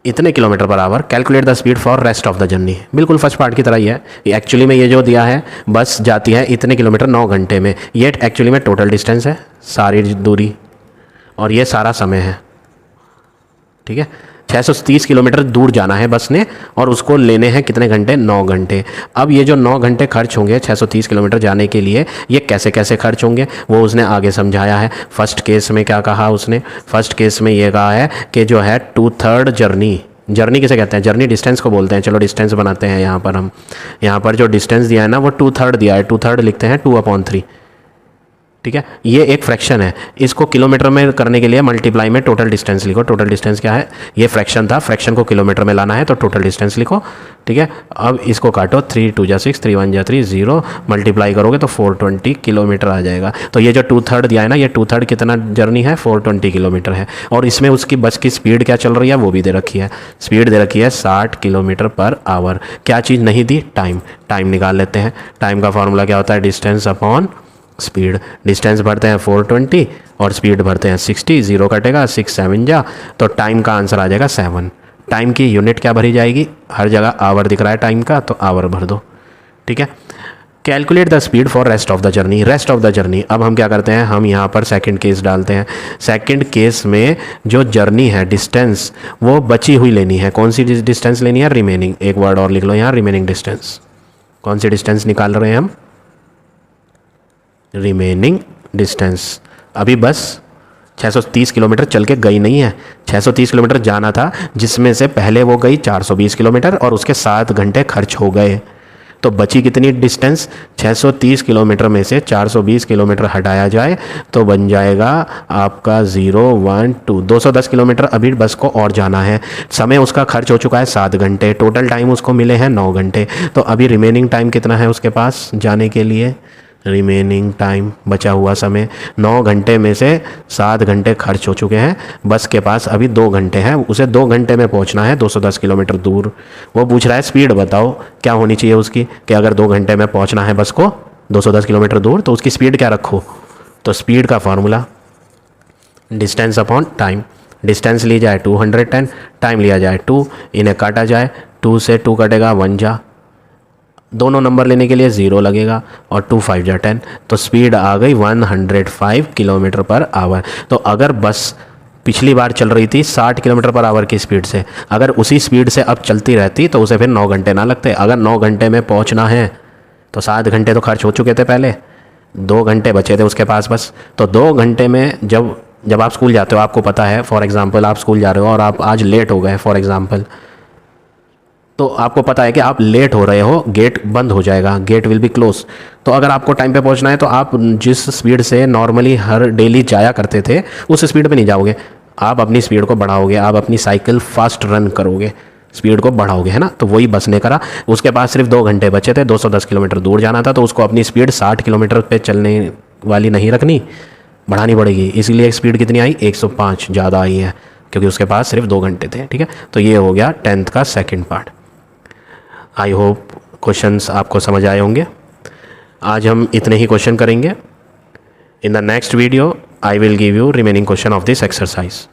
इतने kilometre per hour, calculate the speed for rest of the journey. बिल्कुल फर्स्ट पार्ट की तरह ही है। एक्चुअली में ये जो दिया है, बस जाती है इतने किलोमीटर 9 घंटे में, ये एक्चुअली में टोटल डिस्टेंस है, सारी दूरी, और ये सारा समय है। ठीक है, 630 किलोमीटर दूर जाना है बस ने, और उसको लेने हैं कितने घंटे, 9 घंटे। अब ये जो 9 घंटे खर्च होंगे 630 किलोमीटर जाने के लिए, ये कैसे कैसे खर्च होंगे वो उसने आगे समझाया है। फर्स्ट केस में क्या कहा उसने, फर्स्ट केस में ये कहा है कि जो है 2/3 जर्नी, जर्नी किसे कहते हैं, जर्नी डिस्टेंस को बोलते हैं। चलो डिस्टेंस बनाते हैं यहाँ पर हम, यहाँ पर जो डिस्टेंस दिया है ना वो 2/3 दिया है, 2/3 लिखते हैं 2/3। ठीक है, ये एक फ्रैक्शन है, इसको किलोमीटर में करने के लिए मल्टीप्लाई में टोटल डिस्टेंस लिखो। टोटल डिस्टेंस क्या है, ये फ्रैक्शन था, फ्रैक्शन को किलोमीटर में लाना है तो टोटल डिस्टेंस लिखो। ठीक है, अब इसको काटो, 3 2 जा 6, 3 1 जा 3, 0 मल्टीप्लाई करोगे तो 420 किलोमीटर आ जाएगा। तो ये जो 2/3 दिया है ना, ये 2/3 कितना जर्नी है, 420 किलोमीटर है। और इसमें उसकी बस की स्पीड क्या चल रही है वो भी दे रखी है, स्पीड दे रखी है 60 किलोमीटर पर आवर। क्या चीज़ नहीं दी, टाइम। टाइम निकाल लेते हैं। टाइम का फॉर्मूला क्या होता है, डिस्टेंस अपॉन स्पीड। डिस्टेंस भरते हैं 420 और स्पीड भरते हैं 60, 0 कटेगा, 6 7 जा, तो टाइम का आंसर आ जाएगा 7। टाइम की यूनिट क्या भरी जाएगी, हर जगह आवर दिख रहा है टाइम का, तो आवर भर दो। ठीक है, calculate the speed for rest of the journey. Rest of the journey, अब हम क्या करते हैं, हम यहाँ पर सेकंड केस डालते हैं। सेकंड केस में जो जर्नी है, डिस्टेंस, वो बची हुई लेनी है। कौन सी डिस्टेंस लेनी है, रिमेनिंग। एक वर्ड और लिख लो यहाँ, रिमेनिंग डिस्टेंस। कौन सी डिस्टेंस निकाल रहे हैं हम, रिमेनिंग डिस्टेंस। अभी बस 630 किलोमीटर चल के गई नहीं है, 630 किलोमीटर जाना था, जिसमें से पहले वो गई 420 किलोमीटर और उसके 7 घंटे खर्च हो गए। तो बची कितनी डिस्टेंस, 630 किलोमीटर में से 420 किलोमीटर हटाया जाए तो बन जाएगा आपका 0 1 2 210 किलोमीटर अभी बस को और जाना है। समय उसका खर्च हो चुका है 7 घंटे, टोटल टाइम उसको मिले हैं 9 घंटे। तो अभी रिमेनिंग टाइम कितना है उसके पास जाने के लिए, रिमेनिंग टाइम, बचा हुआ समय 9 घंटे में से 7 घंटे खर्च हो चुके हैं, बस के पास अभी 2 घंटे हैं, उसे 2 घंटे में पहुंचना है 210 किलोमीटर दूर। वो पूछ रहा है स्पीड बताओ क्या होनी चाहिए उसकी, कि अगर 2 घंटे में पहुंचना है बस को 210 किलोमीटर दूर तो उसकी स्पीड क्या रखो। तो स्पीड का formula distance upon time. Distance ली जाए 210, टाइम लिया जाए 2, इन्हें काटा जाए, 2 से 2 कटेगा 1 जा, दोनों नंबर लेने के लिए 0 लगेगा और 2 5 जा 10, तो स्पीड आ गई 105 किलोमीटर पर आवर। तो अगर बस पिछली बार चल रही थी 60 किलोमीटर पर आवर की स्पीड से, अगर उसी स्पीड से अब चलती रहती तो उसे फिर 9 घंटे ना लगते। अगर 9 घंटे में पहुंचना है तो 7 घंटे तो खर्च हो चुके थे पहले, 2 घंटे बचे थे उसके पास बस। तो 2 घंटे में जब आप स्कूल जाते हो, आपको पता है फॉर एग्ज़ाम्पल आप स्कूल जा रहे हो और आप आज लेट हो गए फॉर एग्ज़ाम्पल, तो आपको पता है कि आप लेट हो रहे हो, गेट बंद हो जाएगा, गेट विल बी क्लोज। तो अगर आपको टाइम पे पहुंचना है तो आप जिस स्पीड से नॉर्मली हर डेली जाया करते थे उस स्पीड पे नहीं जाओगे, आप अपनी स्पीड को बढ़ाओगे, आप अपनी साइकिल फास्ट रन करोगे, स्पीड को बढ़ाओगे, है ना। तो वही बस ने करा। उसके पास सिर्फ 2 घंटे बचे थे, 210 किलोमीटर दूर जाना था, तो उसको अपनी स्पीड 60 किलोमीटर पे चलने वाली नहीं रखनी, बढ़ानी पड़ेगी। इसीलिए स्पीड कितनी आई, 105 ज़्यादा आई है, क्योंकि उसके पास सिर्फ 2 घंटे थे। ठीक है, तो ये हो गया 10th का second part. I hope questions आपको समझ आए होंगे। आज हम इतने ही क्वेश्चन करेंगे। In the next video I will give you remaining question of this exercise.